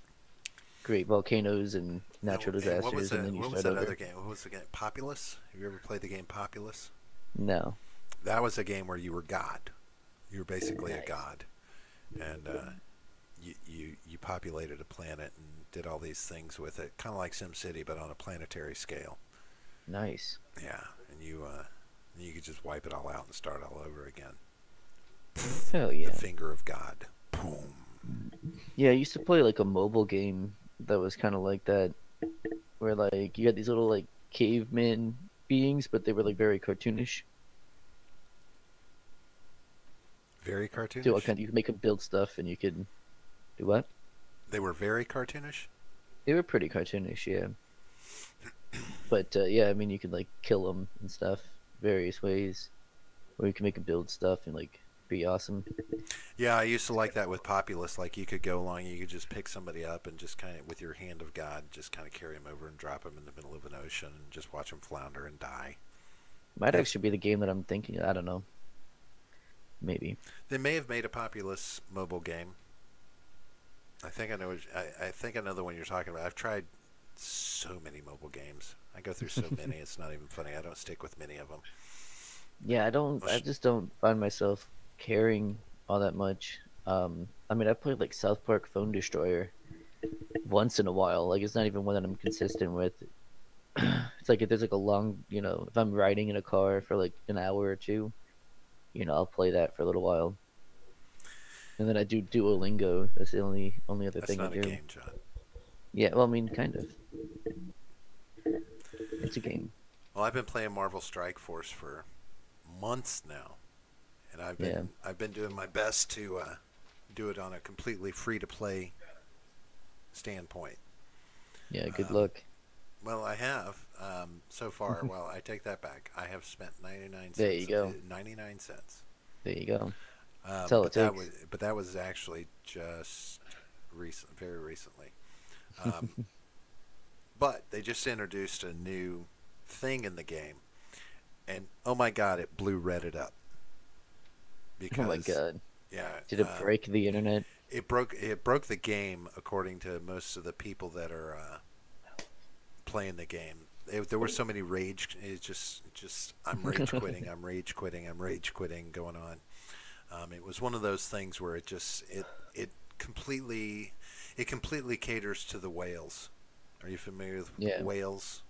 Speaker 2: create volcanoes and natural
Speaker 1: And what was
Speaker 2: disasters, and then you
Speaker 1: what was
Speaker 2: start
Speaker 1: that other
Speaker 2: over.
Speaker 1: game? What was the game? Populous? Have you ever played the game Populous?
Speaker 2: No.
Speaker 1: That was a game where you were God. You were basically a
Speaker 2: Nice.
Speaker 1: god, and you populated a planet and did all these things with it, kind of like SimCity, but on a planetary scale.
Speaker 2: Nice.
Speaker 1: Yeah, and you could just wipe it all out and start all over again.
Speaker 2: Hell
Speaker 1: The
Speaker 2: yeah.
Speaker 1: finger of God. Boom.
Speaker 2: Yeah, I used to play like a mobile game that was kind of like that, where like you had these little like caveman beings, but they were like very cartoonish.
Speaker 1: Very
Speaker 2: So I
Speaker 1: cartoonish.
Speaker 2: kind of, you could make them build stuff, and you could do what?
Speaker 1: They were very cartoonish.
Speaker 2: They were pretty cartoonish, yeah. But yeah, I mean, you could like kill them and stuff, various ways, or you can make them build stuff and like be awesome.
Speaker 1: Yeah, I used to like that with Populous. Like, you could go along, you could just pick somebody up and just kind of, with your hand of God, just kind of carry him over and drop him in the middle of an ocean and just watch him flounder and die.
Speaker 2: Might
Speaker 1: Have
Speaker 2: actually be the game that I'm thinking. I don't know. Maybe.
Speaker 1: They may have made a Populous mobile game. I think I know. I think I know the one you're talking about. I've tried so many mobile games. I go through so many. It's not even funny. I don't stick with many of them.
Speaker 2: Yeah, I don't. I just don't find myself caring all that much. I mean, I played like South Park Phone Destroyer once in a while. Like, it's not even one that I'm consistent with. It's like if there's like a long, if I'm riding in a car for like an hour or two, I'll play that for a little while. And then I do Duolingo. That's the only other
Speaker 1: That's
Speaker 2: thing I
Speaker 1: not a
Speaker 2: do.
Speaker 1: game, John.
Speaker 2: Yeah, well, I mean, kind of. It's a game.
Speaker 1: Well, I've been playing Marvel Strike Force for months now, and
Speaker 2: Yeah,
Speaker 1: I've been doing my best to do it on a completely free to play standpoint.
Speaker 2: yeah. Good
Speaker 1: Um,
Speaker 2: luck.
Speaker 1: well, I have so far. Well, I take that back. I have spent 99
Speaker 2: There you
Speaker 1: cents.
Speaker 2: go.
Speaker 1: 99 cents.
Speaker 2: There you go. That's all it takes.
Speaker 1: But that was actually just very recently. Um, but they just introduced a new thing in the game, and oh my god, it blew Reddit up
Speaker 2: Oh my
Speaker 1: because
Speaker 2: god.
Speaker 1: yeah,
Speaker 2: Did it break the internet?
Speaker 1: it broke the game according to most of the people that are playing the game. There were so many rage. It's just I'm rage quitting. I'm rage quitting. I'm rage quitting going on. It was one of those things where it completely. It completely caters to the whales. Are you familiar with
Speaker 2: Yeah,
Speaker 1: whales?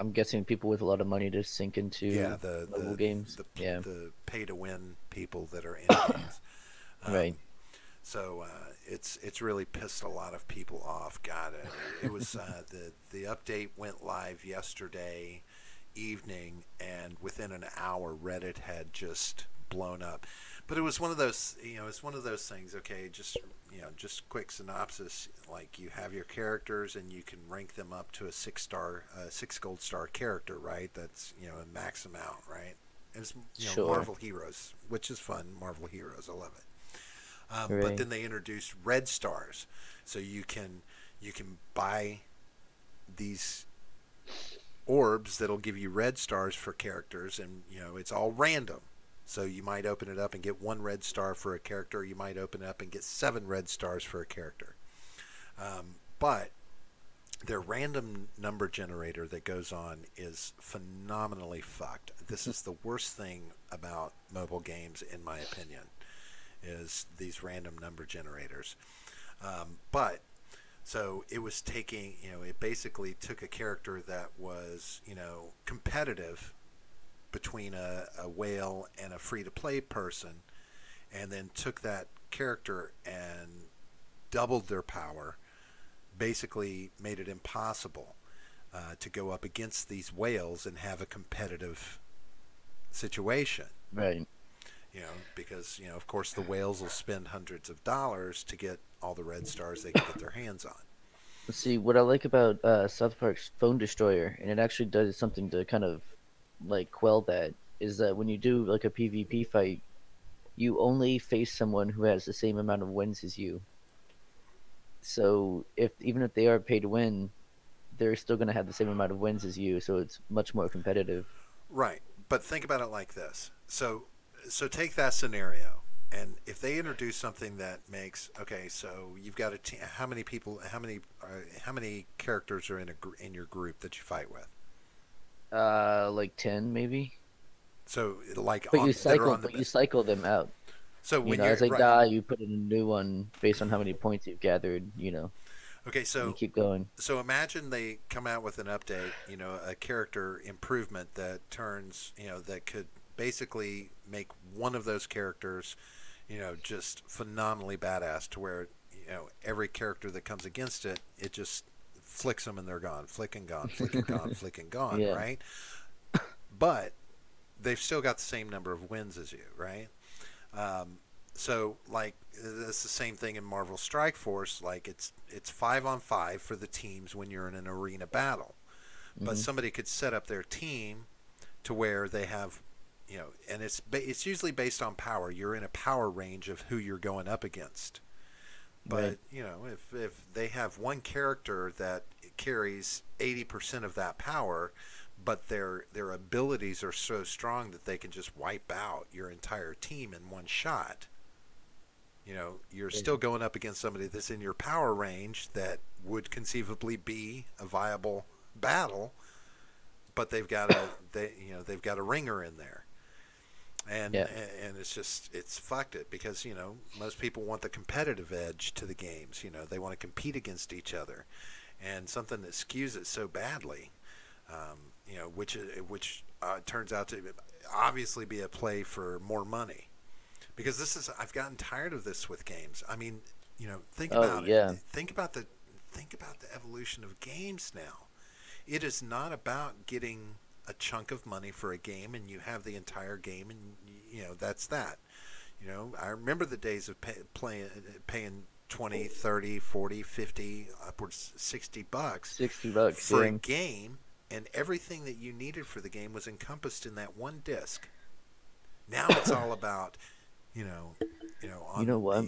Speaker 2: I'm guessing people with a lot of money to sink
Speaker 1: Yeah,
Speaker 2: into
Speaker 1: the
Speaker 2: mobile
Speaker 1: the
Speaker 2: games.
Speaker 1: the
Speaker 2: Yeah,
Speaker 1: the pay to win people that are in games.
Speaker 2: right.
Speaker 1: Um, so it's really pissed a lot of people off. God, it was the update went live yesterday evening, and within an hour, Reddit had just blown up. But it was one of those, it's one of those things. Okay, just just quick synopsis. Like you have your characters, and you can rank them up to a 6 star, 6 gold star character, right? That's a max amount, right? And it's
Speaker 2: Sure.
Speaker 1: Marvel Heroes, which is fun. Marvel Heroes, I love it. But
Speaker 2: Right.
Speaker 1: then they introduced red stars, so you can buy these orbs that'll give you red stars for characters, and it's all random. So you might open it up and get 1 red star for a character. You might open it up and get 7 red stars for a character. But their random number generator that goes on is phenomenally fucked. This is the worst thing about mobile games, in my opinion, is these random number generators. But so it was taking, it basically took a character that was, competitive between a whale and a free to play person, and then took that character and doubled their power, basically made it impossible to go up against these whales and have a competitive situation.
Speaker 2: Right.
Speaker 1: Because of course the whales will spend hundreds of dollars to get all the red stars they can get their hands on.
Speaker 2: See, what I like about South Park's Phone Destroyer, and it actually does something to kind of like quell that, is that when you do like a PvP fight, you only face someone who has the same amount of wins as you. So if even if they are pay to win, they're still going to have the same amount of wins as you. So it's much more competitive.
Speaker 1: Right. But think about it like this. So take that scenario, and if they introduce something that makes, okay, so you've got a team. How many people? How many characters are in your group that you fight with?
Speaker 2: Like 10 maybe.
Speaker 1: So like
Speaker 2: But
Speaker 1: on that are on the.
Speaker 2: you cycle them out.
Speaker 1: So
Speaker 2: You
Speaker 1: when
Speaker 2: know, as
Speaker 1: you're
Speaker 2: they
Speaker 1: right.
Speaker 2: die, you put in a new one based on how many points you've gathered.
Speaker 1: Okay.
Speaker 2: And you
Speaker 1: So
Speaker 2: keep going.
Speaker 1: so imagine they come out with an update, a character improvement that turns, that could basically make one of those characters, just phenomenally badass to where, every character that comes against it, it just flicks them and they're gone, flick and gone, flick and gone, flick and gone,
Speaker 2: Yeah.
Speaker 1: right? But they've still got the same number of wins as you, right? Um, so like it's the same thing in Marvel Strike Force. Like it's 5 on 5 for the teams when you're in an arena battle. But
Speaker 2: Hmm.
Speaker 1: somebody could set up their team to where they have, and it's usually based on power. You're in a power range of who you're going up against.
Speaker 2: Right.
Speaker 1: But if they have one character that carries 80% of that power, but their abilities are so strong that they can just wipe out your entire team in one shot. You're
Speaker 2: Yeah.
Speaker 1: still going up against somebody that's in your power range that would conceivably be a viable battle, but they've got a ringer in there, and
Speaker 2: Yeah.
Speaker 1: and it's fucked it because most people want the competitive edge to the games. They want to compete against each other, and something that skews it so badly, which turns out to obviously be a play for more money. Because I've gotten tired of this with games. I mean, think
Speaker 2: Oh
Speaker 1: about it.
Speaker 2: yeah.
Speaker 1: Think about the evolution of games now. It is not about getting a chunk of money for a game and you have the entire game and that's that. I remember the days of paying 20, 30, 40, 50, upwards $60
Speaker 2: $60.
Speaker 1: for a
Speaker 2: Yeah.
Speaker 1: game, and everything that you needed for the game was encompassed in that one disc. Now it's all about, you know,
Speaker 2: You
Speaker 1: on
Speaker 2: know what?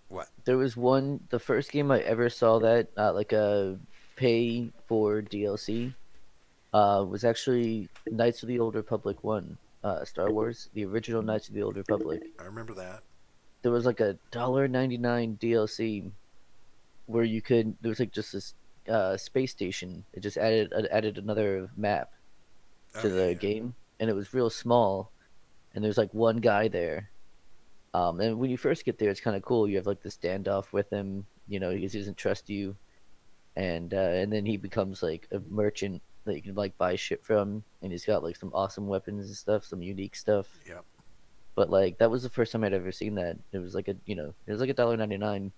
Speaker 1: what?
Speaker 2: There was one. The first game I ever saw that like a pay for DLC was actually Knights of the Old Republic one. Star Wars, the original Knights of the Old Republic.
Speaker 1: I remember that.
Speaker 2: There was like $1.99 DLC where you could. There was like just this space station. It just added another map
Speaker 1: Oh
Speaker 2: to
Speaker 1: yeah,
Speaker 2: the
Speaker 1: yeah.
Speaker 2: game, and it was real small. And there's like one guy there. And when you first get there, it's kind of cool. You have like the standoff with him, he doesn't trust you, and then he becomes like a merchant that you can like buy shit from, and he's got like some awesome weapons and stuff, some unique stuff.
Speaker 1: Yep.
Speaker 2: But like that was the first time I'd ever seen that. It was like it was like $1.99,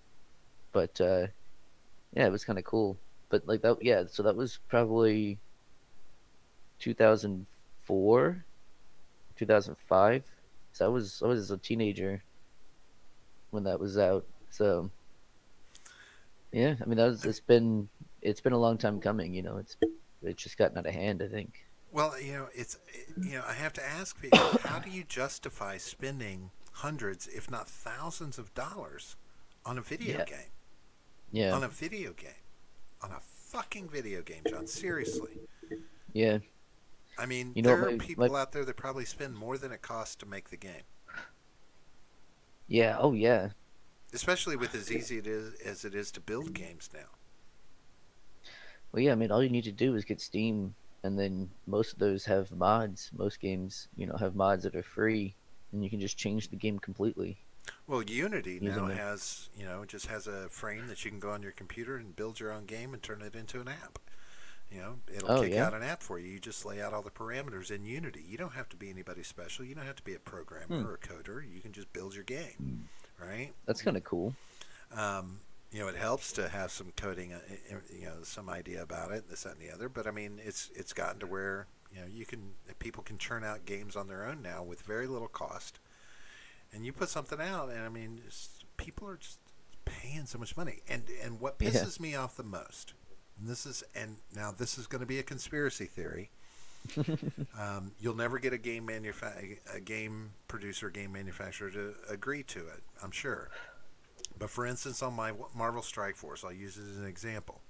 Speaker 2: but yeah, it was kind of cool. But like that, yeah. So that was probably 2004, 2005. So I was a teenager when that was out. So yeah, I mean
Speaker 1: I mean,
Speaker 2: it's been a long time coming. It's just gotten out of hand. I think.
Speaker 1: well, I have to ask people, how do you justify spending hundreds, if not thousands, of dollars on a video
Speaker 2: Yeah,
Speaker 1: game?
Speaker 2: yeah,
Speaker 1: On a video game? On a fucking video game, John. Seriously.
Speaker 2: yeah.
Speaker 1: I mean,
Speaker 2: You know what
Speaker 1: there are
Speaker 2: my
Speaker 1: people out there that probably spend more than it costs to make the game,
Speaker 2: yeah. Oh yeah.
Speaker 1: especially with as easy it is as it is to build games now.
Speaker 2: Well, yeah. I mean, all you need to do is get Steam, and then most of those have mods. Most games, have mods that are free, and you can just change the game completely
Speaker 1: Well, Unity
Speaker 2: using
Speaker 1: now
Speaker 2: them.
Speaker 1: has, just has a frame that you can go on your computer and build your own game and turn it into an app. It'll
Speaker 2: Oh
Speaker 1: kick
Speaker 2: yeah.
Speaker 1: out an app for you. You just lay out all the parameters in Unity. You don't have to be anybody special. You don't have to be a
Speaker 2: Hmm.
Speaker 1: programmer or a coder. You can just build your game, right?
Speaker 2: That's kind of cool.
Speaker 1: It helps to have some coding, some idea about it, this, that, and the other. But I mean, it's gotten to where people can churn out games on their own now with very little cost. And you put something out, and I mean, people are just paying so much money. And what
Speaker 2: Yeah.
Speaker 1: pisses me off the most, and now this is going to be a conspiracy theory. You'll never get a game producer, game manufacturer to agree to it. I'm sure. But for instance, on my Marvel Strike Force, I'll use it as an example.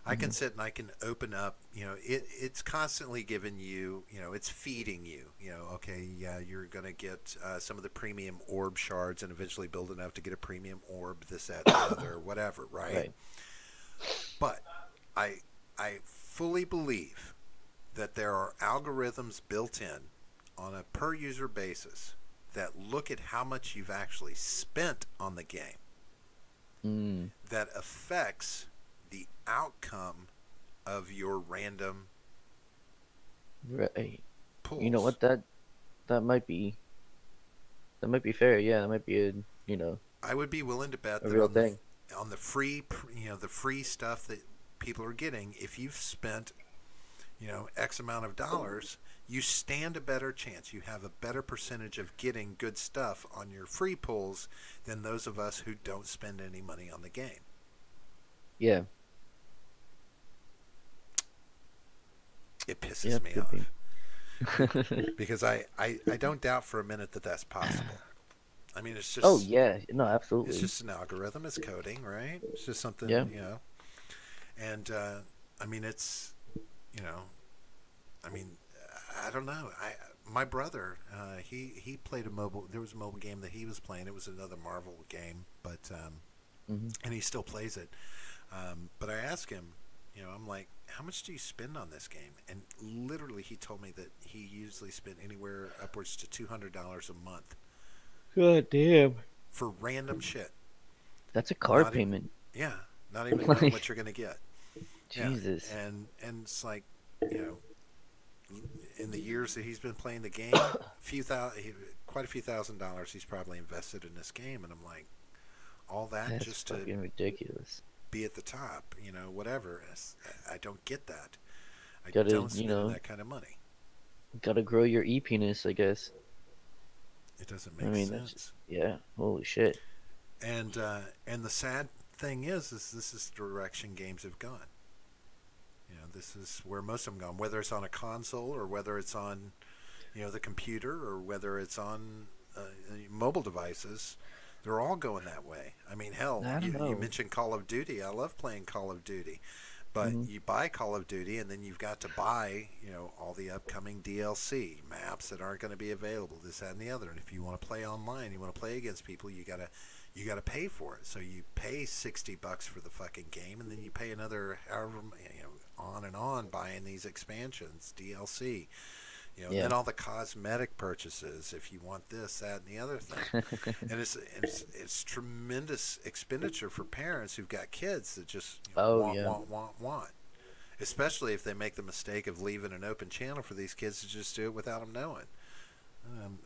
Speaker 1: I can
Speaker 2: Hmm.
Speaker 1: sit and I can open up, it's constantly giving you, it's feeding you, okay, yeah, you're going to get some of the premium orb shards and eventually build enough to get a premium orb, this, that, the other, whatever, right?
Speaker 2: Right.
Speaker 1: But I, I fully believe that there are algorithms built in on a per user basis that look at how much you've actually spent on the game
Speaker 2: Mm.
Speaker 1: that affects the outcome of your random
Speaker 2: Right. You know
Speaker 1: pulls.
Speaker 2: what? That might be that might be fair. Yeah, that might be
Speaker 1: I would be willing to bet
Speaker 2: a
Speaker 1: that
Speaker 2: real thing.
Speaker 1: on the free the free stuff that people are getting, if you've spent X amount of dollars, you stand a better chance. You have a better percentage of getting good stuff on your free pulls than those of us who don't spend any money on the game.
Speaker 2: Yeah.
Speaker 1: It
Speaker 2: Yeah.
Speaker 1: pisses me
Speaker 2: Could be.
Speaker 1: off because I don't doubt for a minute that that's possible. I mean,
Speaker 2: Oh yeah. No,
Speaker 1: it's
Speaker 2: absolutely.
Speaker 1: just an algorithm. It's coding, right? It's just
Speaker 2: Yeah.
Speaker 1: something, And I mean, it's you know, I mean, I don't know. My brother, he played a mobile. There was a mobile game that he was playing. It was another Marvel game, but
Speaker 2: Hmm.
Speaker 1: and he still plays it. But I asked him, I'm like, how much do you spend on this game? And literally, he told me that he usually spent anywhere upwards to $200 a month
Speaker 2: God damn.
Speaker 1: for random shit.
Speaker 2: That's a car
Speaker 1: Not even,
Speaker 2: payment.
Speaker 1: yeah, not even knowing what
Speaker 2: Like
Speaker 1: you're gonna get. Yeah,
Speaker 2: Jesus.
Speaker 1: and it's like, you know, in the years that he's been playing the game, quite a few $1,000s he's probably invested in this game, and I'm like, all that
Speaker 2: That's
Speaker 1: just to
Speaker 2: fucking ridiculous.
Speaker 1: be at the top, whatever. I don't get that. I
Speaker 2: Gotta,
Speaker 1: don't spend that kind of money.
Speaker 2: gotta grow your e-penis, I guess.
Speaker 1: It doesn't
Speaker 2: I
Speaker 1: make
Speaker 2: mean, that's just,
Speaker 1: sense.
Speaker 2: yeah. Holy shit.
Speaker 1: And the sad thing is this is the direction games have gone. This is where most of them gone. Whether it's on a console or whether it's on, the computer or whether it's on mobile devices, they're all going that way. I mean, hell,
Speaker 2: I don't
Speaker 1: you
Speaker 2: know.
Speaker 1: mentioned Call of Duty. I love playing Call of Duty, but
Speaker 2: Hmm.
Speaker 1: you buy Call of Duty and then you've got to buy, all the upcoming DLC maps that aren't going to be available. This, that, and the other. And if you want to play online, you want to play against people, you gotta pay for it. So you pay $60 for the fucking game, and then you pay another however on and on buying these expansions, DLC, And
Speaker 2: Yeah.
Speaker 1: then all the cosmetic purchases if you want this, that, and the other thing. And it's tremendous expenditure for parents who've got kids that just
Speaker 2: Oh
Speaker 1: want,
Speaker 2: yeah.
Speaker 1: want, want, want. Especially if they make the mistake of leaving an open channel for these kids to just do it without them knowing.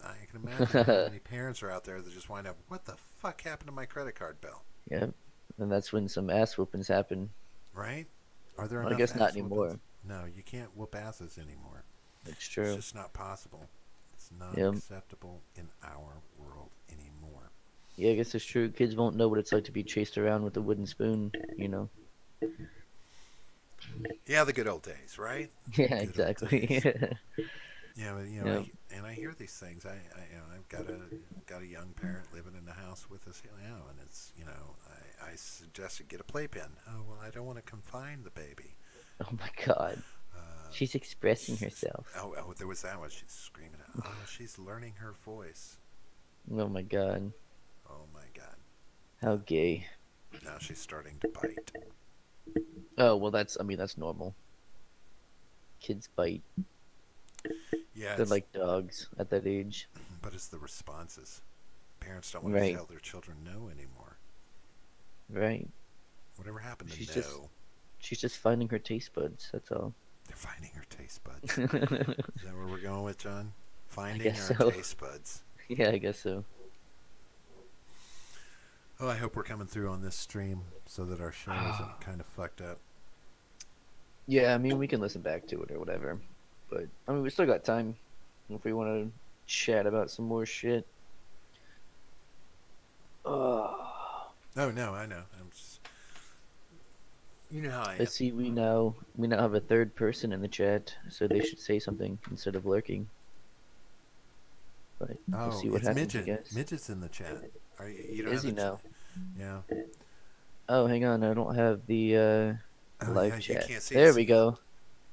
Speaker 1: I can imagine how many parents are out there that just wind up, what the fuck happened to my credit card bill?
Speaker 2: Yeah. And that's when some ass whoopings happen.
Speaker 1: Right? Are there
Speaker 2: Well, I
Speaker 1: enough
Speaker 2: guess not
Speaker 1: ass whoopings?
Speaker 2: anymore.
Speaker 1: No, you can't whoop asses anymore.
Speaker 2: It's
Speaker 1: It's
Speaker 2: true.
Speaker 1: just not possible. It's not
Speaker 2: Yeah.
Speaker 1: acceptable in our world anymore.
Speaker 2: Yeah, I guess it's true. Kids won't know what it's like to be chased around with a wooden spoon, you know.
Speaker 1: Yeah, the good old days, right?
Speaker 2: Yeah,
Speaker 1: Good old
Speaker 2: exactly.
Speaker 1: days.
Speaker 2: Yeah.
Speaker 1: I hear these things. I've got a young parent living in the house with us, and it's I suggested get a playpen. Oh well, I don't want to confine the baby.
Speaker 2: Oh my God.
Speaker 1: Uh,
Speaker 2: She's expressing herself.
Speaker 1: there was that one. She's screaming. Oh, she's learning her voice.
Speaker 2: Oh my God.
Speaker 1: Oh my god.
Speaker 2: How gay.
Speaker 1: Now she's starting to bite.
Speaker 2: Oh, well, I mean, that's normal. Kids bite.
Speaker 1: Yeah,
Speaker 2: They're like dogs at that age.
Speaker 1: but it's the responses. Parents don't want to
Speaker 2: Right.
Speaker 1: tell their children no anymore.
Speaker 2: Right.
Speaker 1: Whatever happened to
Speaker 2: She's just
Speaker 1: no?
Speaker 2: she's just finding her taste buds, that's all.
Speaker 1: They're finding her taste buds.
Speaker 2: I
Speaker 1: Is that where we're going with, John? Finding
Speaker 2: guess
Speaker 1: our
Speaker 2: so.
Speaker 1: taste buds.
Speaker 2: Yeah, I guess so.
Speaker 1: Oh, I hope we're coming through on this stream so that our show isn't kind of fucked up.
Speaker 2: Yeah, I mean, we can listen back to it or whatever. But, I mean, we still got time if we want to chat about some more shit. Oh.
Speaker 1: Oh no, I know. I'm just, you know how I am.
Speaker 2: Let's see, we now have a third person in the chat, so they should say something instead of lurking. But we'll
Speaker 1: Oh,
Speaker 2: see what
Speaker 1: it's
Speaker 2: happens, I
Speaker 1: Midget.
Speaker 2: guess.
Speaker 1: Midget's in the chat. You don't
Speaker 2: Is
Speaker 1: have
Speaker 2: he
Speaker 1: the?
Speaker 2: now?
Speaker 1: Yeah.
Speaker 2: Oh, hang on, I don't have the
Speaker 1: Oh yeah,
Speaker 2: live
Speaker 1: you
Speaker 2: chat.
Speaker 1: can't see it.
Speaker 2: There we go.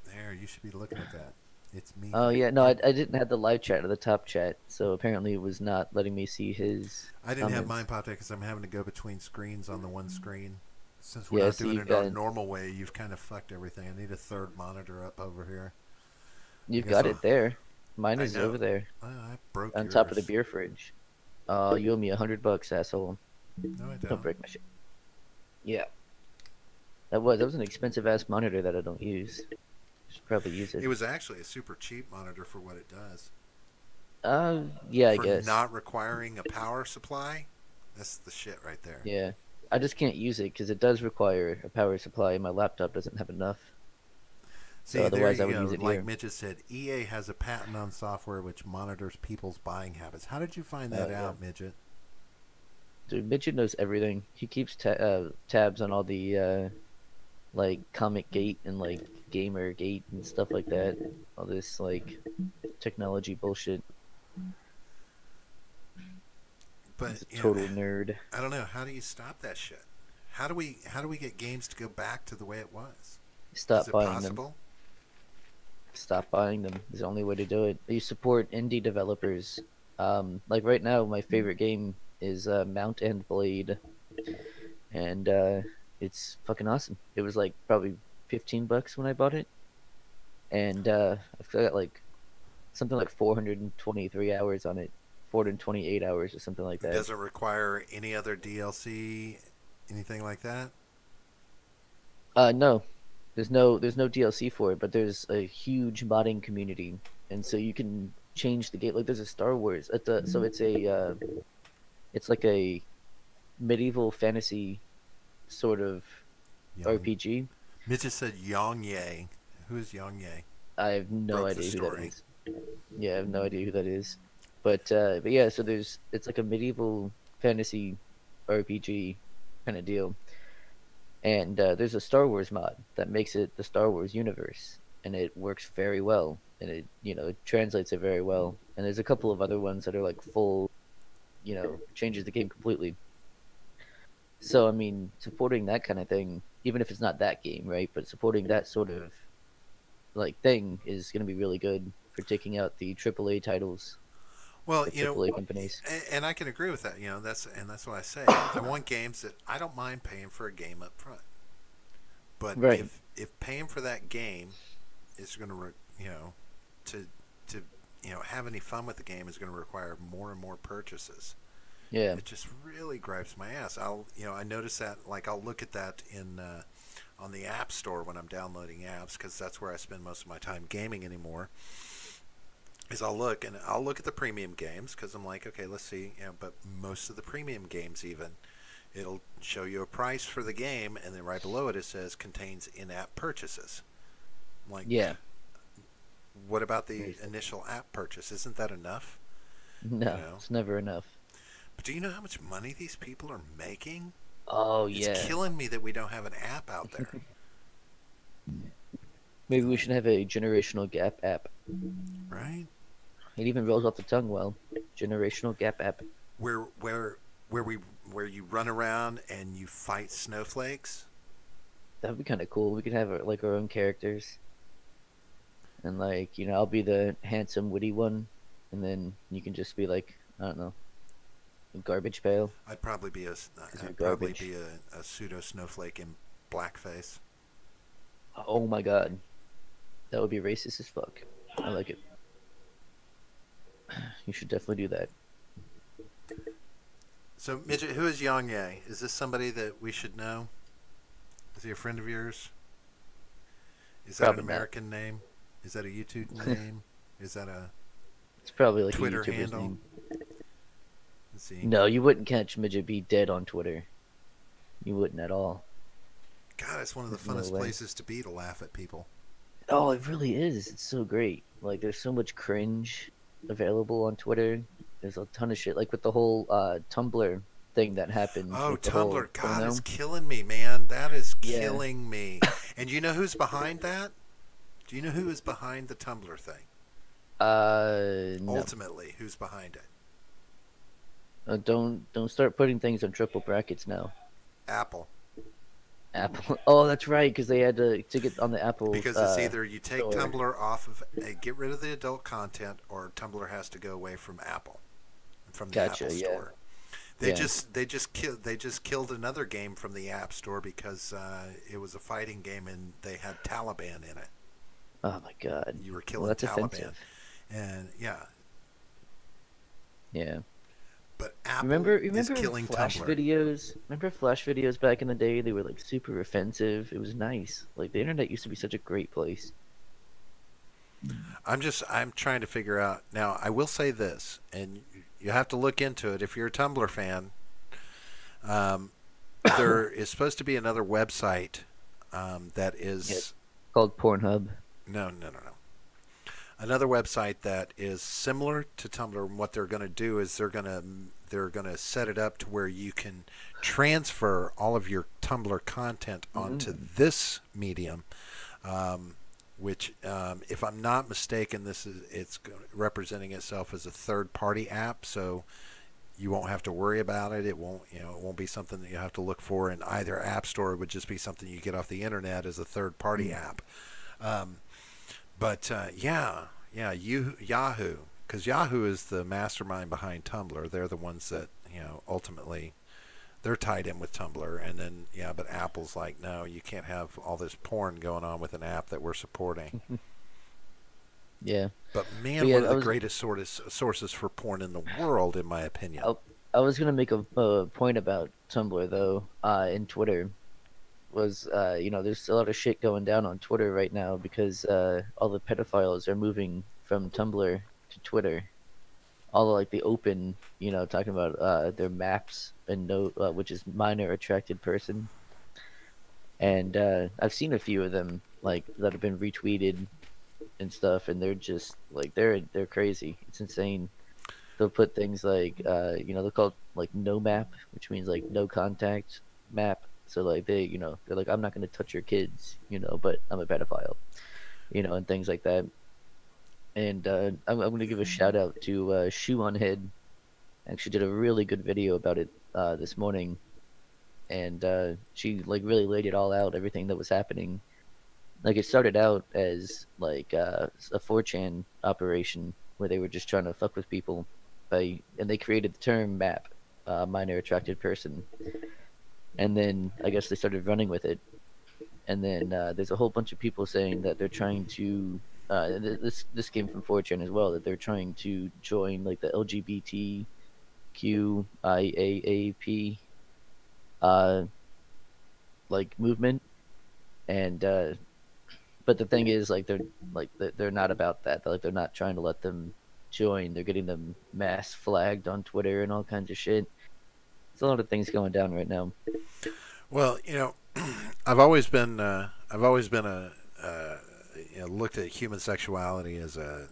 Speaker 1: There, you should be looking at that. It's me.
Speaker 2: Oh yeah, no, I didn't have the live chat or the top chat, so apparently it was not letting me see his
Speaker 1: I didn't have mine
Speaker 2: comments.
Speaker 1: popped up because I'm having to go between screens on the one screen. Since we're
Speaker 2: Yeah,
Speaker 1: not
Speaker 2: so
Speaker 1: doing
Speaker 2: you've
Speaker 1: it our
Speaker 2: got
Speaker 1: normal way, you've kind of fucked everything. I need a third monitor up over here. I
Speaker 2: you've
Speaker 1: guess
Speaker 2: got it there. Mine
Speaker 1: I
Speaker 2: is
Speaker 1: know.
Speaker 2: over there
Speaker 1: Well, I broke
Speaker 2: on top of the
Speaker 1: yours.
Speaker 2: beer fridge. Oh, you owe me $100, asshole.
Speaker 1: No, I
Speaker 2: Don't
Speaker 1: don't.
Speaker 2: break my shit. Yeah, that was an expensive ass monitor that I don't use. Should probably use it.
Speaker 1: It was actually a super cheap monitor for what it does.
Speaker 2: Yeah, I
Speaker 1: For
Speaker 2: guess.
Speaker 1: not requiring a power supply, that's the shit right there.
Speaker 2: Yeah, I just can't use it because it does require a power supply. My laptop doesn't have enough, so
Speaker 1: See, there
Speaker 2: otherwise I
Speaker 1: you
Speaker 2: would use
Speaker 1: go.
Speaker 2: it
Speaker 1: Like
Speaker 2: here.
Speaker 1: Mitch has said, EA has a patent on software which monitors people's buying habits. How did you find that
Speaker 2: Oh yeah.
Speaker 1: out, Midget?
Speaker 2: Dude, Midget knows everything. He keeps tabs on all the like Comic Gate and like Gamer Gate and stuff like that. All this like technology bullshit.
Speaker 1: But
Speaker 2: He's a total nerd.
Speaker 1: I don't know. How do you stop that shit? How do we get games to go back to the way it was? Is
Speaker 2: Stop
Speaker 1: it
Speaker 2: buying them.
Speaker 1: possible?
Speaker 2: Stop buying them. Is the only way to do it. You support indie developers. Like right now, my favorite game is Mount and Blade, and it's fucking awesome. It was like probably $15 when I bought it, and I've got like something like 423 hours on it, 428 hours or something like
Speaker 1: It
Speaker 2: that.
Speaker 1: doesn't require any other DLC, anything like that.
Speaker 2: No, there's no DLC for it, but there's a huge modding community, and so you can change the game. Like there's a Star Wars at the so it's like a medieval fantasy sort of
Speaker 1: Young
Speaker 2: RPG.
Speaker 1: Mitch just said Yang Ye. Who is Yang Ye?
Speaker 2: I have no
Speaker 1: Broke the
Speaker 2: idea who that
Speaker 1: story.
Speaker 2: is. Yeah, I have no idea who that is. But yeah, so it's like a medieval fantasy RPG kind of deal, and there's a Star Wars mod that makes it the Star Wars universe, and it works very well, and it translates it very well. And there's a couple of other ones that are like full, changes the game completely. So I mean, supporting that kind of thing, even if it's not that game, right? But supporting that sort of like thing is going to be really good for taking out the AAA titles,
Speaker 1: Well,
Speaker 2: the AAA companies.
Speaker 1: and I can agree with that. That's what I say. I want games that I don't mind paying for a game up front, but
Speaker 2: Right.
Speaker 1: if paying for that game is going to to to have any fun with the game is going to require more and more purchases.
Speaker 2: Yeah.
Speaker 1: It just really gripes my ass. I notice that, like, I'll look at that in on the App Store when I'm downloading apps, because that's where I spend most of my time gaming anymore. Is I'll look at the premium games because I'm like, okay, let's see. But most of the premium games, even, it'll show you a price for the game, and then right below it, it says contains in-app purchases. I'm like,
Speaker 2: Yeah.
Speaker 1: what about the
Speaker 2: Crazy.
Speaker 1: initial app purchase? Isn't that enough? You
Speaker 2: No,
Speaker 1: know.
Speaker 2: it's never enough.
Speaker 1: But do you know how much money these people are making?
Speaker 2: Oh
Speaker 1: It's
Speaker 2: yeah.
Speaker 1: killing me that we don't have an app out there.
Speaker 2: Maybe we should have a generational gap app.
Speaker 1: Right?
Speaker 2: It even rolls off the tongue well. Generational gap app.
Speaker 1: Where where where we where you run around and you fight snowflakes.
Speaker 2: That'd be kind of cool. We could have like our own characters, and like I'll be the handsome, witty one, and then you can just be like, I don't know, a garbage pail because you're
Speaker 1: I'd probably
Speaker 2: garbage.
Speaker 1: be a pseudo snowflake in blackface.
Speaker 2: Oh my god, that would be racist as fuck. I like it. You should definitely do that.
Speaker 1: So Midget, who is Yang Ye? Is this somebody that we should know? Is he a friend of yours? Is that an
Speaker 2: Probably not.
Speaker 1: American name? Is that a YouTube name? Is that a
Speaker 2: It's probably like a
Speaker 1: Twitter
Speaker 2: YouTuber's
Speaker 1: handle?
Speaker 2: name.
Speaker 1: Let's see.
Speaker 2: No, you wouldn't catch Midget B dead on Twitter. You wouldn't at all.
Speaker 1: God, it's one of the
Speaker 2: There's no
Speaker 1: funnest
Speaker 2: way.
Speaker 1: places to be to laugh at people.
Speaker 2: Oh, it really is. It's so great. Like, there's so much cringe available on Twitter. There's a ton of shit. Like with the whole Tumblr thing that happened
Speaker 1: Oh,
Speaker 2: with the whole
Speaker 1: Tumblr. God, it's
Speaker 2: phono.
Speaker 1: killing me, man. That is
Speaker 2: Yeah.
Speaker 1: killing me. And you know who's behind that? Do you know who is behind the Tumblr thing?
Speaker 2: No.
Speaker 1: Ultimately, who's behind it?
Speaker 2: Don't start putting things on triple brackets now.
Speaker 1: Apple.
Speaker 2: Apple. Oh, that's right, because they had to get on the Apple's
Speaker 1: Because it's either you take
Speaker 2: store.
Speaker 1: Tumblr off of, get rid of the adult content, or Tumblr has to go away from Apple, from the Apple
Speaker 2: Gotcha. Yeah.
Speaker 1: Store.
Speaker 2: Yeah.
Speaker 1: They just killed another game from the App Store because it was a fighting game and they had Taliban in it.
Speaker 2: Oh my God.
Speaker 1: You were
Speaker 2: Well,
Speaker 1: killing
Speaker 2: that's
Speaker 1: Taliban,
Speaker 2: offensive.
Speaker 1: and yeah,
Speaker 2: Yeah.
Speaker 1: but Apple is
Speaker 2: Remember
Speaker 1: killing
Speaker 2: Flash
Speaker 1: Tumblr.
Speaker 2: videos? Remember Flash videos back in the day? They were like super offensive. It was nice. Like the internet used to be such a great place.
Speaker 1: I'm trying to figure out now. I will say this, and you have to look into it if you're a Tumblr fan. Um, there is supposed to be another website that
Speaker 2: Yeah,
Speaker 1: is
Speaker 2: called Pornhub.
Speaker 1: no. Another website that is similar to Tumblr. And what they're going to do is they're going to set it up to where you can transfer all of your Tumblr content onto
Speaker 2: Mm.
Speaker 1: this medium, which, if I'm not mistaken, it's representing itself as a third-party app. So you won't have to worry about it. It won't be something that you have to look for in either app store. It would just be something you get off the internet as a third-party
Speaker 2: Mm.
Speaker 1: app. Um, but yeah, Yahoo, because Yahoo is the mastermind behind Tumblr. They're the ones that ultimately they're tied in with Tumblr, and then but Apple's like, no, you can't have all this porn going on with an app that we're supporting.
Speaker 2: Yeah,
Speaker 1: But
Speaker 2: but
Speaker 1: man,
Speaker 2: yeah,
Speaker 1: one of the greatest sources for porn in the world, in my opinion.
Speaker 2: I, I was gonna make a point about Tumblr though. In Twitter was there's a lot of shit going down on Twitter right now because all the pedophiles are moving from Tumblr to Twitter. All the, like the open, talking about their maps and no, which is minor attracted person. And I've seen a few of them like that have been retweeted and stuff, and they're just like they're crazy. It's insane. They'll put things like they'll call it like no map, which means like no contact map. So like they're like, I'm not gonna touch your kids, but I'm a pedophile, and things like that. And I'm gonna give a shout out to Shoe on Head. Actually, did a really good video about it this morning, and she like really laid it all out, everything that was happening. Like it started out as like a 4chan operation where they were just trying to fuck with people and they created the term map, minor attracted person, and then I guess they started running with it, and then there's a whole bunch of people saying that they're trying to this came from 4chan as well, that they're trying to join like the LGBTQIAAP uh like movement, and but the thing is, like they're not about that. Like they're not trying to let them join. They're getting them mass flagged on Twitter and all kinds of shit. There's a lot of things going down right now.
Speaker 1: Well, I've always been looked at human sexuality as a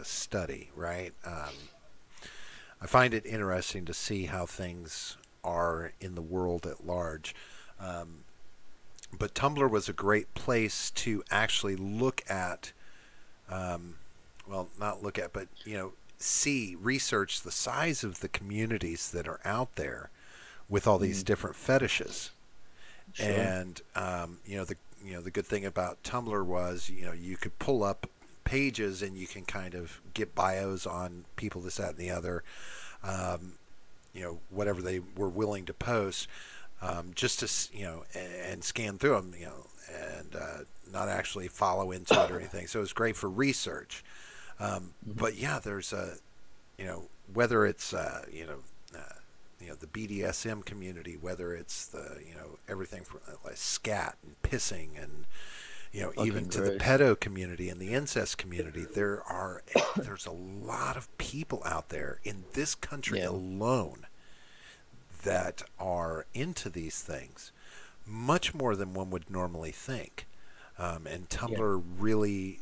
Speaker 1: study, right? I find it interesting to see how things are in the world at large. Um, but Tumblr was a great place to actually look at, um, well, not look at, but see, research the size of the communities that are out there with all these
Speaker 2: Mm,
Speaker 1: different fetishes.
Speaker 2: sure.
Speaker 1: And the good thing about Tumblr was you could pull up pages and you can kind of get bios on people, this, that, and the other. Um, whatever they were willing to post, just to and scan through them, and not actually follow into it or anything. So it was great for research.
Speaker 2: Hmm.
Speaker 1: But yeah, there's whether it's the BDSM community, whether it's the everything from like scat and pissing, and even
Speaker 2: Fucking
Speaker 1: to the
Speaker 2: gross.
Speaker 1: pedo community and the incest community. There's a lot of people out there in this country
Speaker 2: Yeah.
Speaker 1: alone that are into these things, much more than one would normally think. And
Speaker 2: Yeah.
Speaker 1: Tumblr really,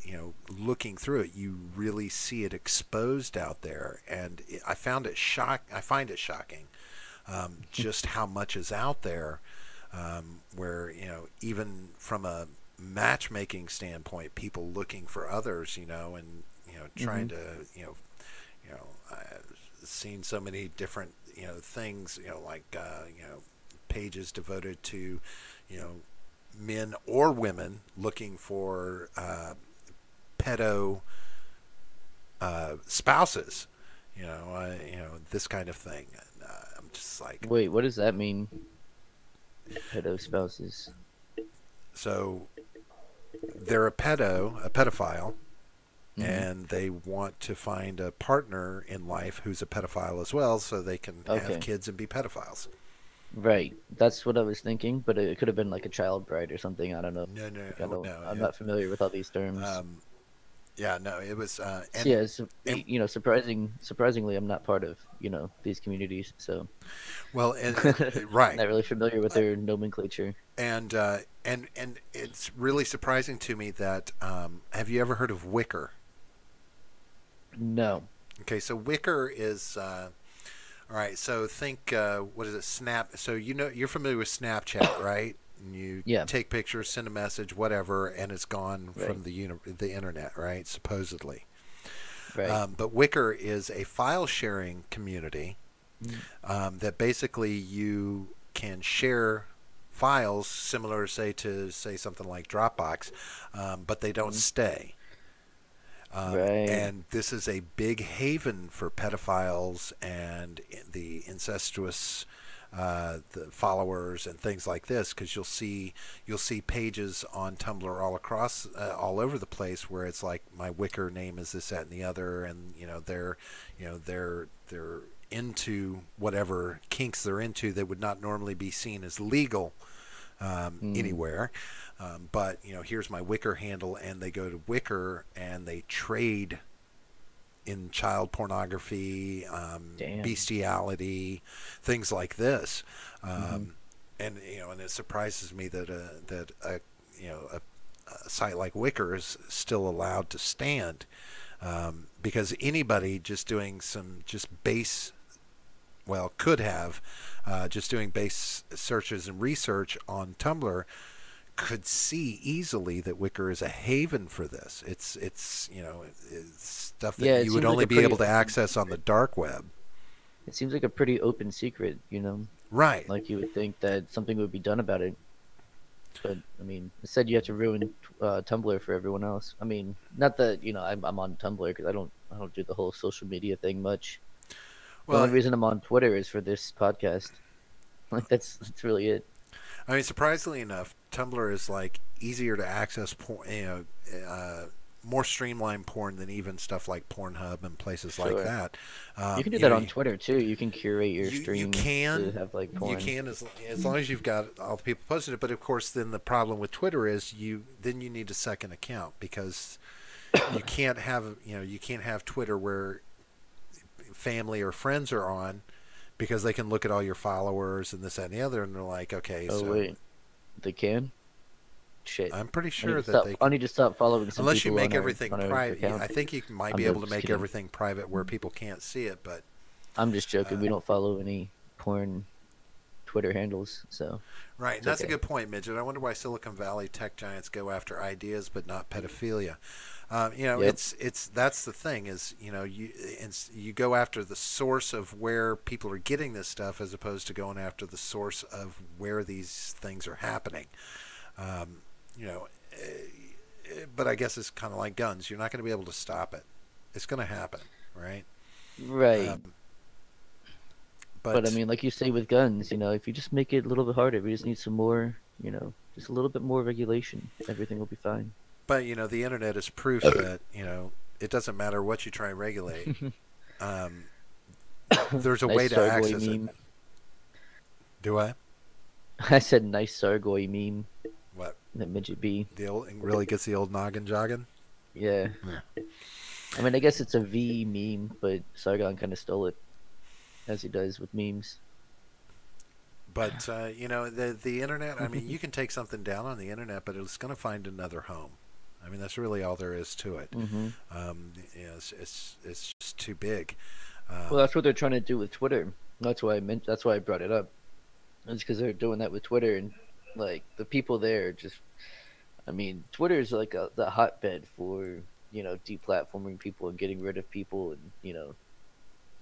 Speaker 1: looking through it, you really see it exposed out there, and I find it shocking, just how much is out there. Where even from a matchmaking standpoint, people looking for others, and
Speaker 2: Hmm.
Speaker 1: trying to, I've seen so many different things, like pages devoted to you know men or women looking for pedo spouses, this kind of thing. And I'm just like,
Speaker 2: Wait, what does that mean? Pedo spouses.
Speaker 1: so they're a pedophile,
Speaker 2: Hmm.
Speaker 1: and they want to find a partner in life who's a pedophile as well, so they can have
Speaker 2: Okay.
Speaker 1: kids and be pedophiles.
Speaker 2: Right. That's what I was thinking, but it could have been like a child bride or something. I don't know.
Speaker 1: No, no,
Speaker 2: Like I don't.
Speaker 1: no.
Speaker 2: I'm not familiar with all these terms.
Speaker 1: Um, yeah, no. It was,
Speaker 2: So yeah,
Speaker 1: and
Speaker 2: surprisingly, I'm not part of these communities, so
Speaker 1: well, right.
Speaker 2: not really familiar with their nomenclature.
Speaker 1: And it's really surprising to me that have you ever heard of Wicker?
Speaker 2: No.
Speaker 1: Okay, so Wicker is all right. So think what is it? Snap. So you're familiar with Snapchat, right? And you
Speaker 2: Yeah.
Speaker 1: take pictures, send a message, whatever, and it's gone
Speaker 2: Right.
Speaker 1: from the internet, right? Supposedly.
Speaker 2: Right.
Speaker 1: But Wicker is a file sharing community
Speaker 2: Mm.
Speaker 1: that basically you can share files similar, say something like Dropbox, but they don't
Speaker 2: Mhm.
Speaker 1: stay.
Speaker 2: Right.
Speaker 1: And this is a big haven for pedophiles and the incestuous the followers and things like this, because you'll see pages on Tumblr all over the place where it's like my Wicker name is this, that, and the other, and they're into whatever kinks they're into that would not normally be seen as legal
Speaker 2: Mm.
Speaker 1: anywhere. But here's my Wicker handle, and they go to Wicker and they trade in child pornography,
Speaker 2: Damn.
Speaker 1: bestiality, things like this.
Speaker 2: Hmm.
Speaker 1: Um, and it surprises me that a site like Wicker is still allowed to stand, because anybody just doing some just base, well, could have just doing base searches and research on Tumblr could see easily that Wicker is a haven for this. It's stuff that
Speaker 2: Yeah, it
Speaker 1: you would
Speaker 2: seems like
Speaker 1: only
Speaker 2: a
Speaker 1: be
Speaker 2: pretty
Speaker 1: able to
Speaker 2: open
Speaker 1: access on the
Speaker 2: secret.
Speaker 1: dark web.
Speaker 2: It seems like a pretty open secret.
Speaker 1: Right.
Speaker 2: Like you would think that something would be done about it, but I mean, it said you have to ruin Tumblr for everyone else. I mean, not that I'm on Tumblr because I don't do the whole social media thing much. The only
Speaker 1: Well,
Speaker 2: reason I'm on Twitter is for this podcast. Like that's really it.
Speaker 1: I mean, surprisingly enough, Tumblr is like easier to access, more streamlined porn than even stuff like Pornhub and places like
Speaker 2: Sure.
Speaker 1: that.
Speaker 2: You can do
Speaker 1: You
Speaker 2: that
Speaker 1: know,
Speaker 2: on Twitter too. You can curate your
Speaker 1: you
Speaker 2: stream to
Speaker 1: can
Speaker 2: have like
Speaker 1: you
Speaker 2: porn.
Speaker 1: can as long as you've got all the people posting it. But of course, then the problem with Twitter is you need a second account because you can't have you can't have Twitter where family or friends are on because they can look at all your followers and this that, and the other, and they're like, okay,
Speaker 2: Oh
Speaker 1: so
Speaker 2: wait, they can? Shit.
Speaker 1: I'm pretty
Speaker 2: I need
Speaker 1: sure
Speaker 2: to
Speaker 1: that
Speaker 2: stop.
Speaker 1: they
Speaker 2: I
Speaker 1: can,
Speaker 2: need to stop following some
Speaker 1: unless you
Speaker 2: people
Speaker 1: make
Speaker 2: on
Speaker 1: everything
Speaker 2: our
Speaker 1: private.
Speaker 2: account.
Speaker 1: I think you might be
Speaker 2: I'm
Speaker 1: able to
Speaker 2: just
Speaker 1: make
Speaker 2: kidding.
Speaker 1: everything private where people can't see it, but
Speaker 2: I'm just joking.
Speaker 1: uh,
Speaker 2: We don't follow any porn Twitter handles, so
Speaker 1: right, and
Speaker 2: it's
Speaker 1: that's a
Speaker 2: okay.
Speaker 1: good point, Midget. I wonder why Silicon Valley tech giants go after ideas but not pedophilia.
Speaker 2: Yep.
Speaker 1: It's that's the thing is you go after the source of where people are getting this stuff as opposed to going after the source of where these things are happening. Um, you know, but I guess it's kind of like guns. You're not going to be able to stop it. It's going to happen, right?
Speaker 2: Right.
Speaker 1: Um,
Speaker 2: But I
Speaker 1: but
Speaker 2: mean, like you say with guns, if you just make it a little bit harder, we just need some more, just a little bit more regulation. Everything will be fine.
Speaker 1: the internet is proof that it doesn't matter what you try and regulate. Um, there's a way
Speaker 2: Nice
Speaker 1: to
Speaker 2: Sargoy
Speaker 1: access it.
Speaker 2: meme.
Speaker 1: Do I?
Speaker 2: I said nice Sargoy meme.
Speaker 1: What?
Speaker 2: That midget B.
Speaker 1: The old really gets the old noggin jogging.
Speaker 2: Yeah.
Speaker 1: Yeah.
Speaker 2: I mean, I guess it's a V meme, but Sargon kind of stole it, as he does with memes.
Speaker 1: But the internet. I mean, you can take something down on the internet, but it's going to find another home. I mean, that's really all there is to it.
Speaker 2: Hmm.
Speaker 1: It's just too big.
Speaker 2: Well,
Speaker 1: Um,
Speaker 2: that's what they're trying to do with Twitter. That's why I meant. That's why I brought it up. It's because they're doing that with Twitter, and like the people there just. I mean, Twitter is like the hotbed for deplatforming people and getting rid of people and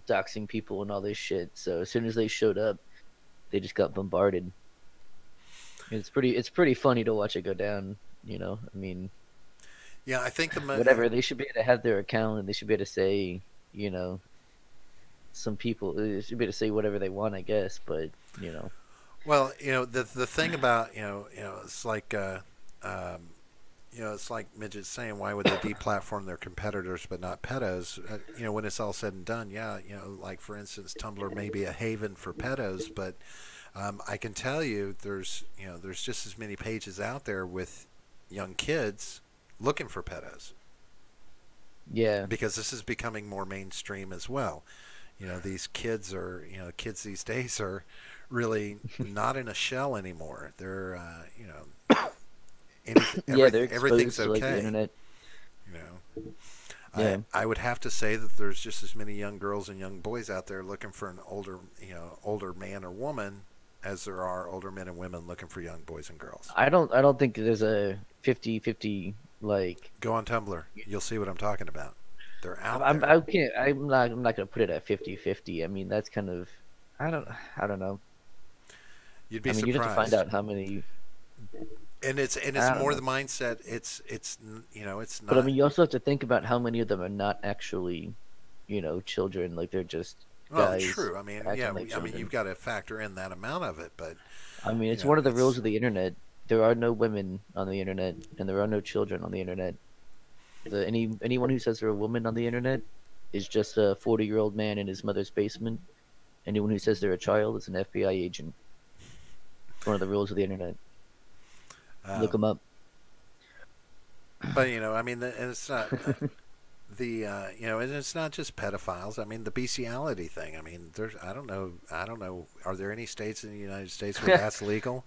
Speaker 2: doxing people and all this shit. So as soon as they showed up, they just got bombarded. It's pretty funny to watch it go down. I mean,
Speaker 1: yeah, I think
Speaker 2: whatever, they should be able to have their account and they should be able to say, you know, some people they should be able to say whatever they want, I guess. But you know,
Speaker 1: well, the thing about it's like it's like Midget's saying, why would they deplatform their competitors but not pedos? When it's all said and done, yeah, like for instance, Tumblr may be a haven for pedos, but I can tell you, there's just as many pages out there with young kids looking for pedos
Speaker 2: yeah,
Speaker 1: because this is becoming more mainstream as well. These kids these days are really not in a shell anymore. They're
Speaker 2: yeah, they're
Speaker 1: everything's
Speaker 2: exposed to like the
Speaker 1: okay.
Speaker 2: internet.
Speaker 1: You know,
Speaker 2: Yeah,
Speaker 1: I would have to say that there's just as many young girls and young boys out there looking for an older man or woman as there are older men and women looking for young boys and girls.
Speaker 2: I don't think there's a 50-50 like.
Speaker 1: Go on Tumblr, you'll see what I'm talking about. They're out
Speaker 2: I'm
Speaker 1: there.
Speaker 2: I can't I'm not gonna put it at 50-50. I mean that's kind of I don't know.
Speaker 1: You'd
Speaker 2: I
Speaker 1: be
Speaker 2: mean you'd have to find
Speaker 1: surprised.
Speaker 2: out how many.
Speaker 1: And it's
Speaker 2: I don't
Speaker 1: more
Speaker 2: know.
Speaker 1: the mindset. It's it's
Speaker 2: But I
Speaker 1: not.
Speaker 2: mean, you also have to think about how many of them are not actually, children. Like they're just
Speaker 1: Well,
Speaker 2: guys
Speaker 1: true. I mean,
Speaker 2: acting
Speaker 1: yeah.
Speaker 2: like
Speaker 1: I mean, you've
Speaker 2: children.
Speaker 1: got to factor in that amount of it, but
Speaker 2: I mean, it's one of the rules
Speaker 1: it's
Speaker 2: of the internet. There are no women on the internet, and there are no children on the internet. Anyone who says they're a woman on the internet is just a 40-year-old man in his mother's basement. Anyone who says they're a child is an FBI agent. It's one of the rules of the internet. Look
Speaker 1: um,
Speaker 2: them up.
Speaker 1: but I mean, and it's not and it's not just pedophiles. I mean, the bestiality thing. I mean, there's I don't know. Are there any states in the United States where that's legal?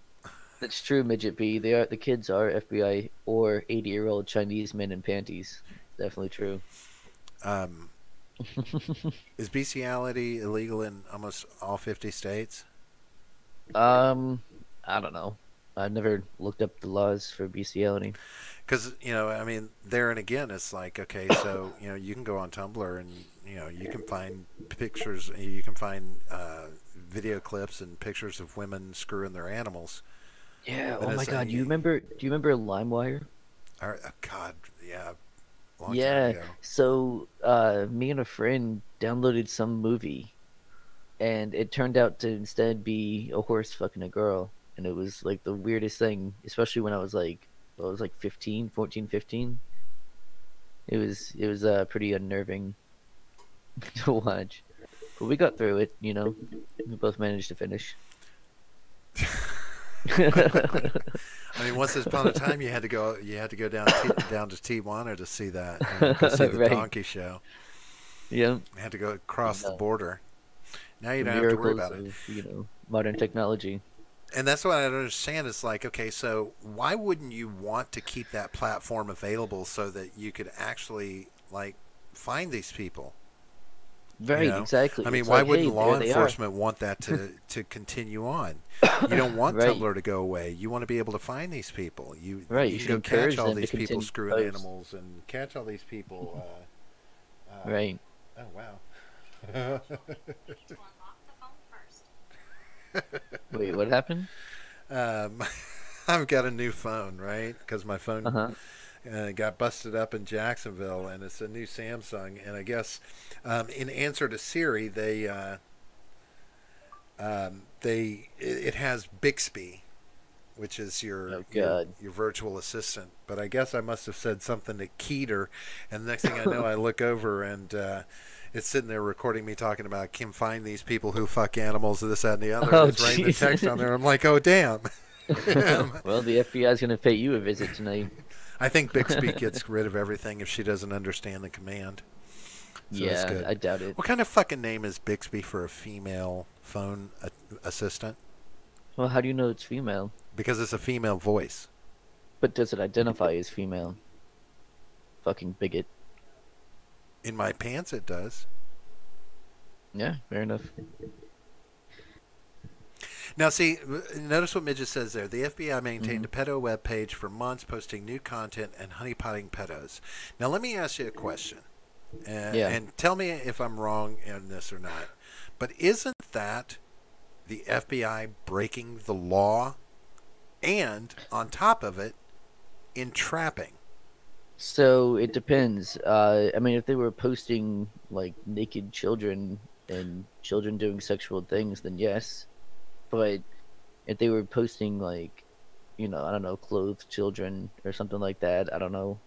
Speaker 2: That's true, midget B. The kids are FBI or 80-year-old Chinese men in panties. Definitely true.
Speaker 1: Um, is bestiality illegal in almost all 50 states?
Speaker 2: Um, I don't know. I've never looked up the laws for bestiality.
Speaker 1: Because I mean, there and again, it's like, okay, so you can go on Tumblr and you can find pictures, you can find video clips and pictures of women screwing their animals,
Speaker 2: Yeah.
Speaker 1: and
Speaker 2: Oh my
Speaker 1: it's
Speaker 2: God. Do you remember LimeWire?
Speaker 1: God, yeah, a long time
Speaker 2: Yeah.
Speaker 1: ago.
Speaker 2: So, me and a friend downloaded some movie, and it turned out to instead be a horse fucking a girl, and it was like the weirdest thing, especially when I was like 15, 14, 15. It was pretty unnerving to watch, but we got through it. We both managed to finish.
Speaker 1: I mean, once upon a time, you had to go down to Tijuana to see that. Go see the
Speaker 2: Right.
Speaker 1: donkey show.
Speaker 2: Yeah.
Speaker 1: You had to go across
Speaker 2: And,
Speaker 1: the border. Now you
Speaker 2: the
Speaker 1: don't have to worry
Speaker 2: miracles
Speaker 1: about it.
Speaker 2: of modern technology.
Speaker 1: And that's what I don't understand. It's like, okay, so why wouldn't you want to keep that platform available so that you could actually like find these people? You
Speaker 2: Right.
Speaker 1: know,
Speaker 2: Exactly.
Speaker 1: I mean,
Speaker 2: It's
Speaker 1: why
Speaker 2: like,
Speaker 1: wouldn't
Speaker 2: hey,
Speaker 1: law
Speaker 2: there they are.
Speaker 1: enforcement want that to continue on? You don't want
Speaker 2: Right.
Speaker 1: Tumblr to go away. You want to be able to find these people. You
Speaker 2: Right. You
Speaker 1: you can
Speaker 2: should
Speaker 1: go catch
Speaker 2: encourage
Speaker 1: all
Speaker 2: them to
Speaker 1: these people
Speaker 2: continue to
Speaker 1: screwing
Speaker 2: post.
Speaker 1: animals and catch all these people.
Speaker 2: Right.
Speaker 1: Oh wow.
Speaker 2: Wait, what happened?
Speaker 1: um, I've got a new phone, right? Because my
Speaker 2: Uh
Speaker 1: phone
Speaker 2: huh.
Speaker 1: got busted up in Jacksonville, and it's a new Samsung. And I guess in answer to Siri, it has Bixby, which is your
Speaker 2: Oh
Speaker 1: your
Speaker 2: God.
Speaker 1: your virtual assistant. But I guess I must have said something to Keeter, and the next thing I know, I look over and it's sitting there recording me talking about Kim find these people who fuck animals, this, that, and the other, and
Speaker 2: Oh
Speaker 1: it's writing the text on
Speaker 2: jeez.
Speaker 1: there. I'm like, oh damn.
Speaker 2: Well, the FBI is gonna pay you a visit tonight.
Speaker 1: I think Bixby gets rid of everything if she doesn't understand the command. So that's
Speaker 2: Yeah,
Speaker 1: good.
Speaker 2: I doubt it.
Speaker 1: What kind of fucking name is Bixby for a female phone assistant?
Speaker 2: Well, how do you know it's female?
Speaker 1: Because it's a female voice.
Speaker 2: But does it identify as female? Fucking bigot.
Speaker 1: In my pants, it does.
Speaker 2: Yeah, fair enough.
Speaker 1: Now, see, notice what Midget says there. The FBI
Speaker 2: Hmm.
Speaker 1: maintained a pedo web page for months, posting new content and honeypotting pedos. Now, let me ask you a question,
Speaker 2: Yeah.
Speaker 1: and tell me if I'm wrong in this or not. But isn't that the FBI breaking the law, and on top of it, entrapping?
Speaker 2: So it depends. I mean, if they were posting like naked children and children doing sexual things, then yes. But if they were posting like, I don't know, clothed children or something like that, I don't know,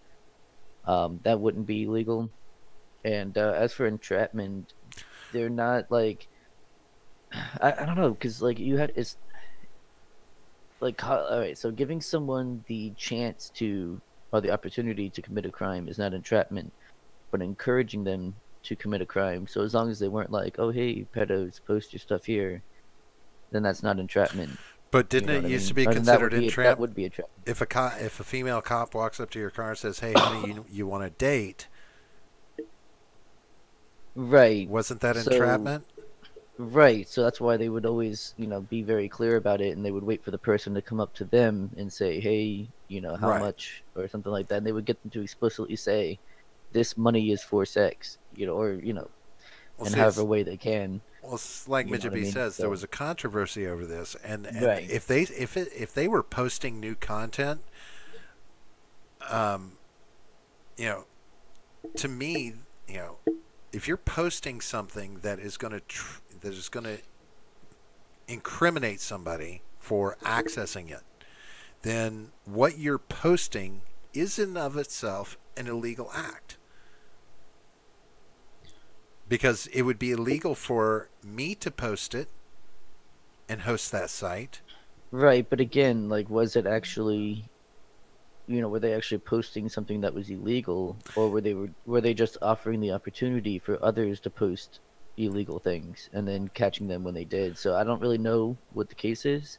Speaker 2: that wouldn't be legal. And as for entrapment, they're not like I don't know because like you had it's like all right, so giving someone the chance to or the opportunity to commit a crime is not entrapment, but encouraging them to commit a crime. So as long as they weren't like, oh hey, pedos, post your stuff here, then that's not entrapment.
Speaker 1: But
Speaker 2: You
Speaker 1: didn't
Speaker 2: know
Speaker 1: it
Speaker 2: what I
Speaker 1: used to
Speaker 2: mean?
Speaker 1: be
Speaker 2: Or then that
Speaker 1: considered
Speaker 2: would be that
Speaker 1: entrap?
Speaker 2: would be entrapment.
Speaker 1: If a female cop walks up to your car and says, "Hey, honey, you want to date?"
Speaker 2: Right.
Speaker 1: Wasn't that
Speaker 2: So
Speaker 1: entrapment?
Speaker 2: right. So that's why they would always, be very clear about it, and they would wait for the person to come up to them and say, "Hey, how
Speaker 1: Right.
Speaker 2: much?" or something like that. And they would get them to explicitly say, "This money is for sex," or
Speaker 1: Well,
Speaker 2: in
Speaker 1: see,
Speaker 2: however way they can.
Speaker 1: it's like
Speaker 2: You know
Speaker 1: Midget
Speaker 2: what I
Speaker 1: B
Speaker 2: mean?
Speaker 1: says, there
Speaker 2: So
Speaker 1: was a controversy over this, and
Speaker 2: right.
Speaker 1: if they were posting new content, um, you know, to me, you know, if you're posting something that is going to incriminate somebody for accessing it, then what you're posting is in of itself an illegal act. Because it would be illegal for me to post it and host that site.
Speaker 2: Right, but again, like, was it actually, were they actually posting something that was illegal, or were they just offering the opportunity for others to post illegal things and then catching them when they did? So I don't really know what the case is,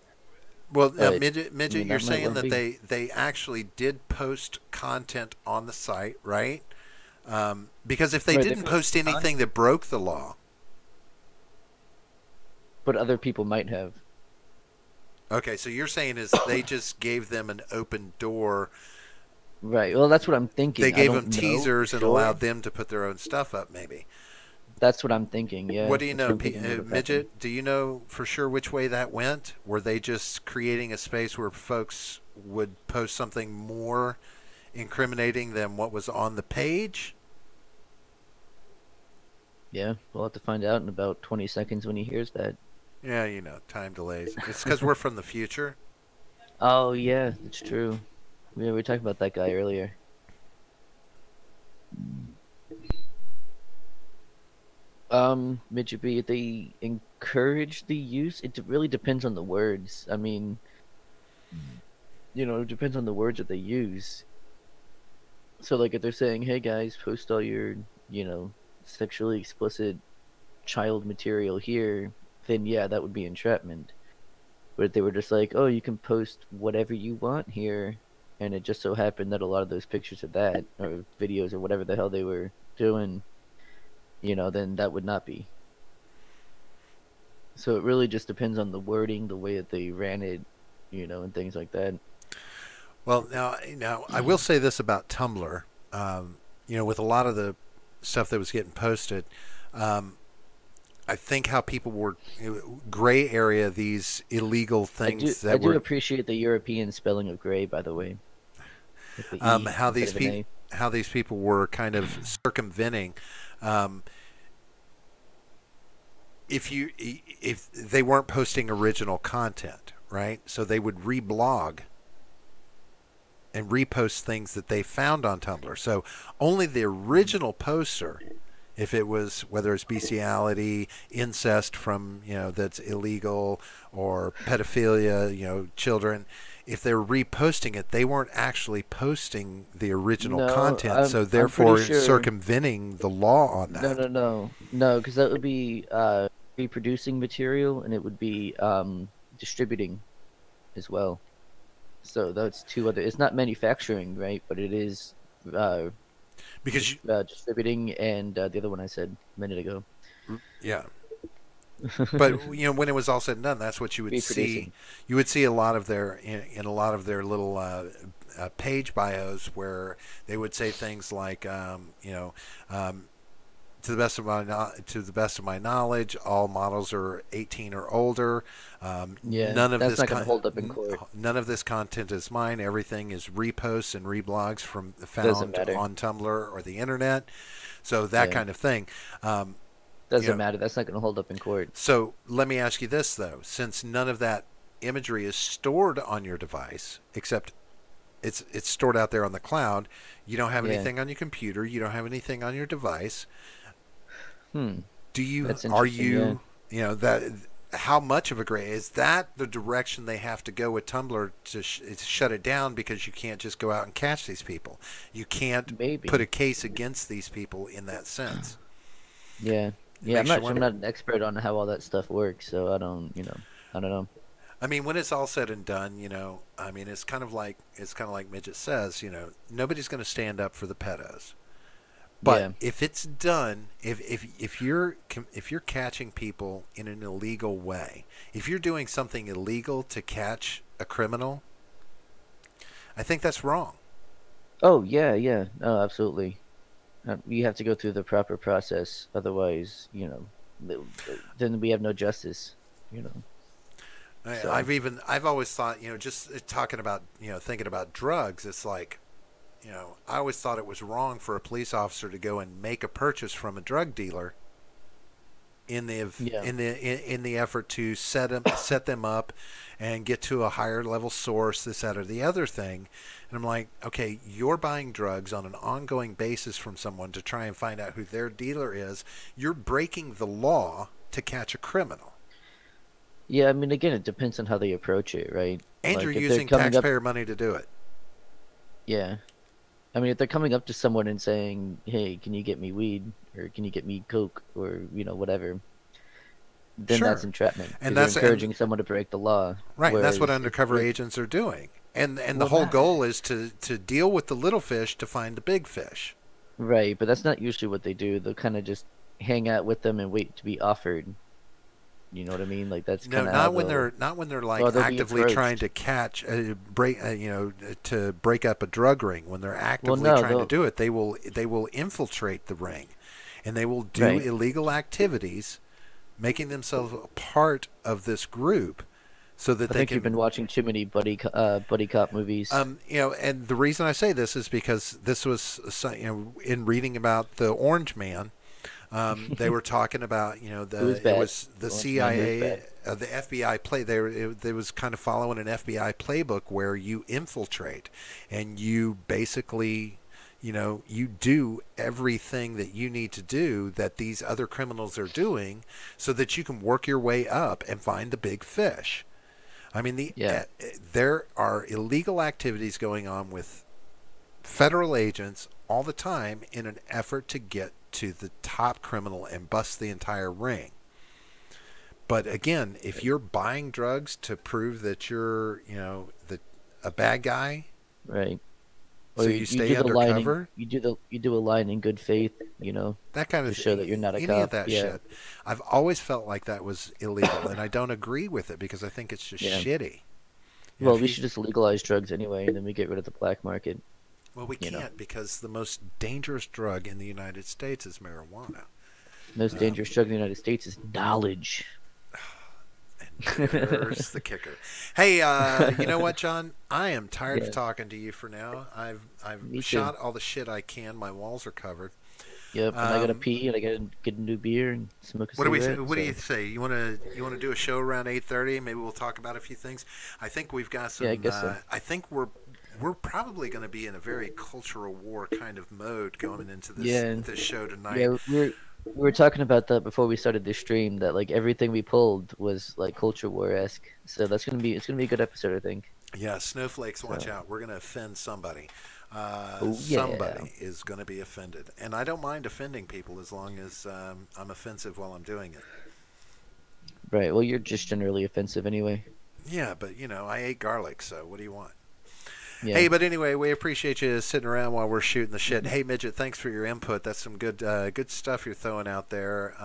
Speaker 1: Well,
Speaker 2: but I
Speaker 1: midget,
Speaker 2: mean
Speaker 1: you're
Speaker 2: that might
Speaker 1: saying
Speaker 2: well
Speaker 1: that
Speaker 2: be.
Speaker 1: they actually did post content on the site, right? Because if they
Speaker 2: Right, they
Speaker 1: didn't
Speaker 2: posted
Speaker 1: post anything
Speaker 2: content,
Speaker 1: that broke the law,
Speaker 2: but other people might have.
Speaker 1: okay, so you're saying is they just gave them an open door.
Speaker 2: Right. Well, that's what I'm
Speaker 1: They
Speaker 2: thinking. I
Speaker 1: gave
Speaker 2: don't
Speaker 1: them
Speaker 2: know for
Speaker 1: teasers and
Speaker 2: sure.
Speaker 1: allowed them to put their own stuff up, maybe.
Speaker 2: That's what I'm thinking.
Speaker 1: What
Speaker 2: Yeah,
Speaker 1: do you
Speaker 2: that's
Speaker 1: know,
Speaker 2: what I'm thinking would have happened.
Speaker 1: midget? Do you know for sure which way that went? Were they just creating a space where folks would post something more incriminating than what was on the page?
Speaker 2: Yeah, we'll have to find out in about 20 seconds when he hears that.
Speaker 1: Yeah, time delays. It's because we're from the future.
Speaker 2: Oh yeah, it's true. We were talking about that guy earlier. Midget B, they encourage the use. It really depends on the words. I mean, it depends on the words that they use. So, like, if they're saying, "Hey guys, post all your, you know, sexually explicit child material here," then yeah, that would be entrapment. But if they were just like, "Oh, you can post whatever you want here," and it just so happened that a lot of those pictures of that or videos or whatever the hell they were doing, then that would not be. So it really just depends on the wording, the way that they ran it, and things like that.
Speaker 1: Well, now I will say this about Tumblr. With a lot of the stuff that was getting posted, um, I think how people were gray area these illegal
Speaker 2: I do
Speaker 1: things
Speaker 2: I
Speaker 1: that
Speaker 2: do
Speaker 1: were
Speaker 2: appreciate the European spelling of gray, by the way, with the E
Speaker 1: how
Speaker 2: instead
Speaker 1: these
Speaker 2: of an
Speaker 1: people
Speaker 2: A.
Speaker 1: how these people were kind of circumventing. Um, if they weren't posting original content, right? So they would reblog and repost things that they found on Tumblr. So only the original poster, if it was whether it's bestiality, incest from that's illegal, or pedophilia, children, if they were reposting it, they weren't actually posting the original
Speaker 2: No,
Speaker 1: content.
Speaker 2: I'm
Speaker 1: So
Speaker 2: I'm pretty
Speaker 1: therefore,
Speaker 2: sure.
Speaker 1: circumventing the law on
Speaker 2: No,
Speaker 1: that.
Speaker 2: no, no, no, because that would be reproducing material, and it would be distributing as well. So that's two other. It's not manufacturing, right? But it is uh,
Speaker 1: Because
Speaker 2: distributing, and the other one I said a minute ago,
Speaker 1: yeah, but when it was all said and done, that's what you would see.
Speaker 2: reproducing.
Speaker 1: You would see a lot of their in a lot of their little page bios where they would say things like, um, to the best of my knowledge, all models are 18 or older.
Speaker 2: Yeah, that's not going to hold up in court.
Speaker 1: None of this content is mine. Everything is reposts and reblogs from
Speaker 2: Doesn't
Speaker 1: found
Speaker 2: matter.
Speaker 1: on Tumblr or the internet. So that
Speaker 2: Yeah,
Speaker 1: kind of thing. Um, you
Speaker 2: doesn't
Speaker 1: know,
Speaker 2: matter. That's not going to hold up in court.
Speaker 1: so let me ask you this though: since none of that imagery is stored on your device, except it's stored out there on the cloud, you don't have
Speaker 2: Yeah.
Speaker 1: anything on your computer, you don't have anything on your device.
Speaker 2: Hmm.
Speaker 1: Do you
Speaker 2: That's
Speaker 1: are
Speaker 2: interesting. Yeah.
Speaker 1: you that how much of a gray is that the direction they have to go with Tumblr to shut it down because you can't just go out and catch these people. You can't put a
Speaker 2: Maybe.
Speaker 1: case against these people in that sense.
Speaker 2: Yeah.
Speaker 1: It
Speaker 2: Yeah. I'm
Speaker 1: makes you
Speaker 2: not. I'm
Speaker 1: wonder.
Speaker 2: not an expert on how all that stuff works, so I don't. I don't know.
Speaker 1: I mean, when it's all said and done, I mean, it's kind of like Midget says, nobody's going to stand up for the pedos. But
Speaker 2: Yeah.
Speaker 1: if it's done, if you're catching people in an illegal way, if you're doing something illegal to catch a criminal, I think that's wrong.
Speaker 2: Oh yeah. Yeah. No, absolutely. You have to go through the proper process, otherwise, then we have no justice. You know. So
Speaker 1: I've always thought, just talking about, thinking about drugs, it's like, I always thought it was wrong for a police officer to go and make a purchase from a drug dealer in the
Speaker 2: yeah.
Speaker 1: in the effort to set them up and get to a higher level source, this, that, or the other thing. And I'm like, okay, you're buying drugs on an ongoing basis from someone to try and find out who their dealer is. You're breaking the law to catch a criminal,
Speaker 2: Yeah. I mean, again, it depends on how they approach it, right?
Speaker 1: and you're
Speaker 2: Like if they're
Speaker 1: using
Speaker 2: coming up,
Speaker 1: taxpayer money to do it.
Speaker 2: yeah. I mean, if they're coming up to someone and saying, "Hey, can you get me weed?" or "Can you get me coke?" or whatever, then that's
Speaker 1: Sure,
Speaker 2: entrapment
Speaker 1: and
Speaker 2: because you're
Speaker 1: that's and
Speaker 2: encouraging someone to break the law.
Speaker 1: right, and that's what
Speaker 2: Whereas
Speaker 1: undercover
Speaker 2: if
Speaker 1: agents are doing. And the
Speaker 2: well,
Speaker 1: whole
Speaker 2: not
Speaker 1: goal is to deal with the little fish to find the big fish.
Speaker 2: right, but that's not usually what they do. They'll kind of just hang out with them and wait to be offered. You know what I mean? Like that's
Speaker 1: No,
Speaker 2: kind of how
Speaker 1: not when they're like
Speaker 2: they'll be
Speaker 1: actively trying
Speaker 2: approached.
Speaker 1: to catch break to break up a drug ring. When they're
Speaker 2: Well,
Speaker 1: actively
Speaker 2: no,
Speaker 1: trying to
Speaker 2: they'll
Speaker 1: do it, they will infiltrate the ring, and they will do
Speaker 2: right.
Speaker 1: illegal activities, making themselves a part of this group, so that
Speaker 2: I
Speaker 1: they
Speaker 2: think you've
Speaker 1: can.
Speaker 2: been watching too many buddy cop movies.
Speaker 1: And the reason I say this is because this was, in reading about the Orange Man. They were talking about,
Speaker 2: It was
Speaker 1: it
Speaker 2: bad.
Speaker 1: was the
Speaker 2: The Orange Man was
Speaker 1: CIA,
Speaker 2: bad.
Speaker 1: the FBI play. They was kind of following an FBI playbook where you infiltrate, and you basically, you do everything that you need to do that these other criminals are doing so that you can work your way up and find the big fish. I mean,
Speaker 2: Yeah,
Speaker 1: there are illegal activities going on with federal agents all the time in an effort to get to the top criminal and bust the entire ring. But again, if you're buying drugs to prove that you're, a bad guy,
Speaker 2: right. Or
Speaker 1: so
Speaker 2: you,
Speaker 1: you
Speaker 2: you
Speaker 1: stay
Speaker 2: do the line in
Speaker 1: undercover,
Speaker 2: you do a line in good faith,
Speaker 1: that kind
Speaker 2: to
Speaker 1: of
Speaker 2: show
Speaker 1: thing,
Speaker 2: that you're not a
Speaker 1: any of
Speaker 2: cop.
Speaker 1: that
Speaker 2: Yeah,
Speaker 1: shit, I've always felt like that was illegal, and I don't agree with it because I think it's just
Speaker 2: yeah.
Speaker 1: shitty.
Speaker 2: Well,
Speaker 1: If
Speaker 2: we
Speaker 1: you,
Speaker 2: should just legalize drugs anyway, and then we get rid of the black market.
Speaker 1: well, we
Speaker 2: You know,
Speaker 1: can't because the most dangerous drug in the United States is marijuana.
Speaker 2: most
Speaker 1: Um,
Speaker 2: dangerous drug in the United States is knowledge.
Speaker 1: And there's the kicker. Hey, you know what, John? I am tired of
Speaker 2: Yeah,
Speaker 1: talking to you for now. I've
Speaker 2: me too.
Speaker 1: shot all the shit I can. My walls are covered.
Speaker 2: Yep, and I gotta
Speaker 1: Um,
Speaker 2: pee, and I gotta get a new beer and smoke a
Speaker 1: what do we?
Speaker 2: cigarette.
Speaker 1: What do you
Speaker 2: So
Speaker 1: say? You wanna do a show around 8:30? Maybe we'll talk about a few things. I think we've got
Speaker 2: yeah, I
Speaker 1: some.
Speaker 2: guess so.
Speaker 1: I think we're probably going to be in a very cultural war kind of mode going into this
Speaker 2: Yeah,
Speaker 1: this show
Speaker 2: yeah,
Speaker 1: tonight.
Speaker 2: we were talking about that before we started this stream. That like everything we pulled was like culture war esque. So it's gonna be a good episode, I think.
Speaker 1: Yeah, snowflakes, watch
Speaker 2: So
Speaker 1: out. We're going to offend somebody.
Speaker 2: oh yeah,
Speaker 1: Somebody is going to be offended. And I don't mind offending people as long as I'm offensive while I'm doing it.
Speaker 2: right. Well, you're just generally offensive anyway.
Speaker 1: Yeah, but, I ate garlic, so what do you want?
Speaker 2: Yeah.
Speaker 1: Hey, but anyway, we appreciate you sitting around while we're shooting the shit. Hey, Midget, thanks for your input. That's some good stuff you're throwing out there.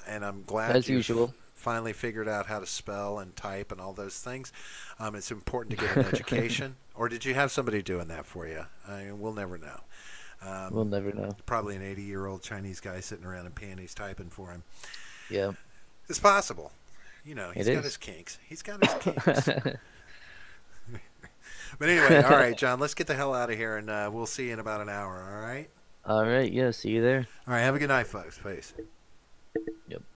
Speaker 1: And I'm glad
Speaker 2: As
Speaker 1: you've
Speaker 2: usual.
Speaker 1: finally figured out how to spell and type and all those things. It's important to get an education. Or did you have somebody doing that for you? I mean, we'll never know.
Speaker 2: We'll
Speaker 1: Um,
Speaker 2: never know.
Speaker 1: Probably an 80-year-old Chinese guy sitting around in panties typing for him.
Speaker 2: Yeah,
Speaker 1: It's possible.
Speaker 2: it
Speaker 1: He's got his
Speaker 2: is.
Speaker 1: kinks. He's got his kinks. But anyway, all right, John, let's get the hell out of here, and we'll see you in about an hour, all right?
Speaker 2: All right. Yeah. See you there.
Speaker 1: All right, have a good night, folks. Peace.
Speaker 2: Yep.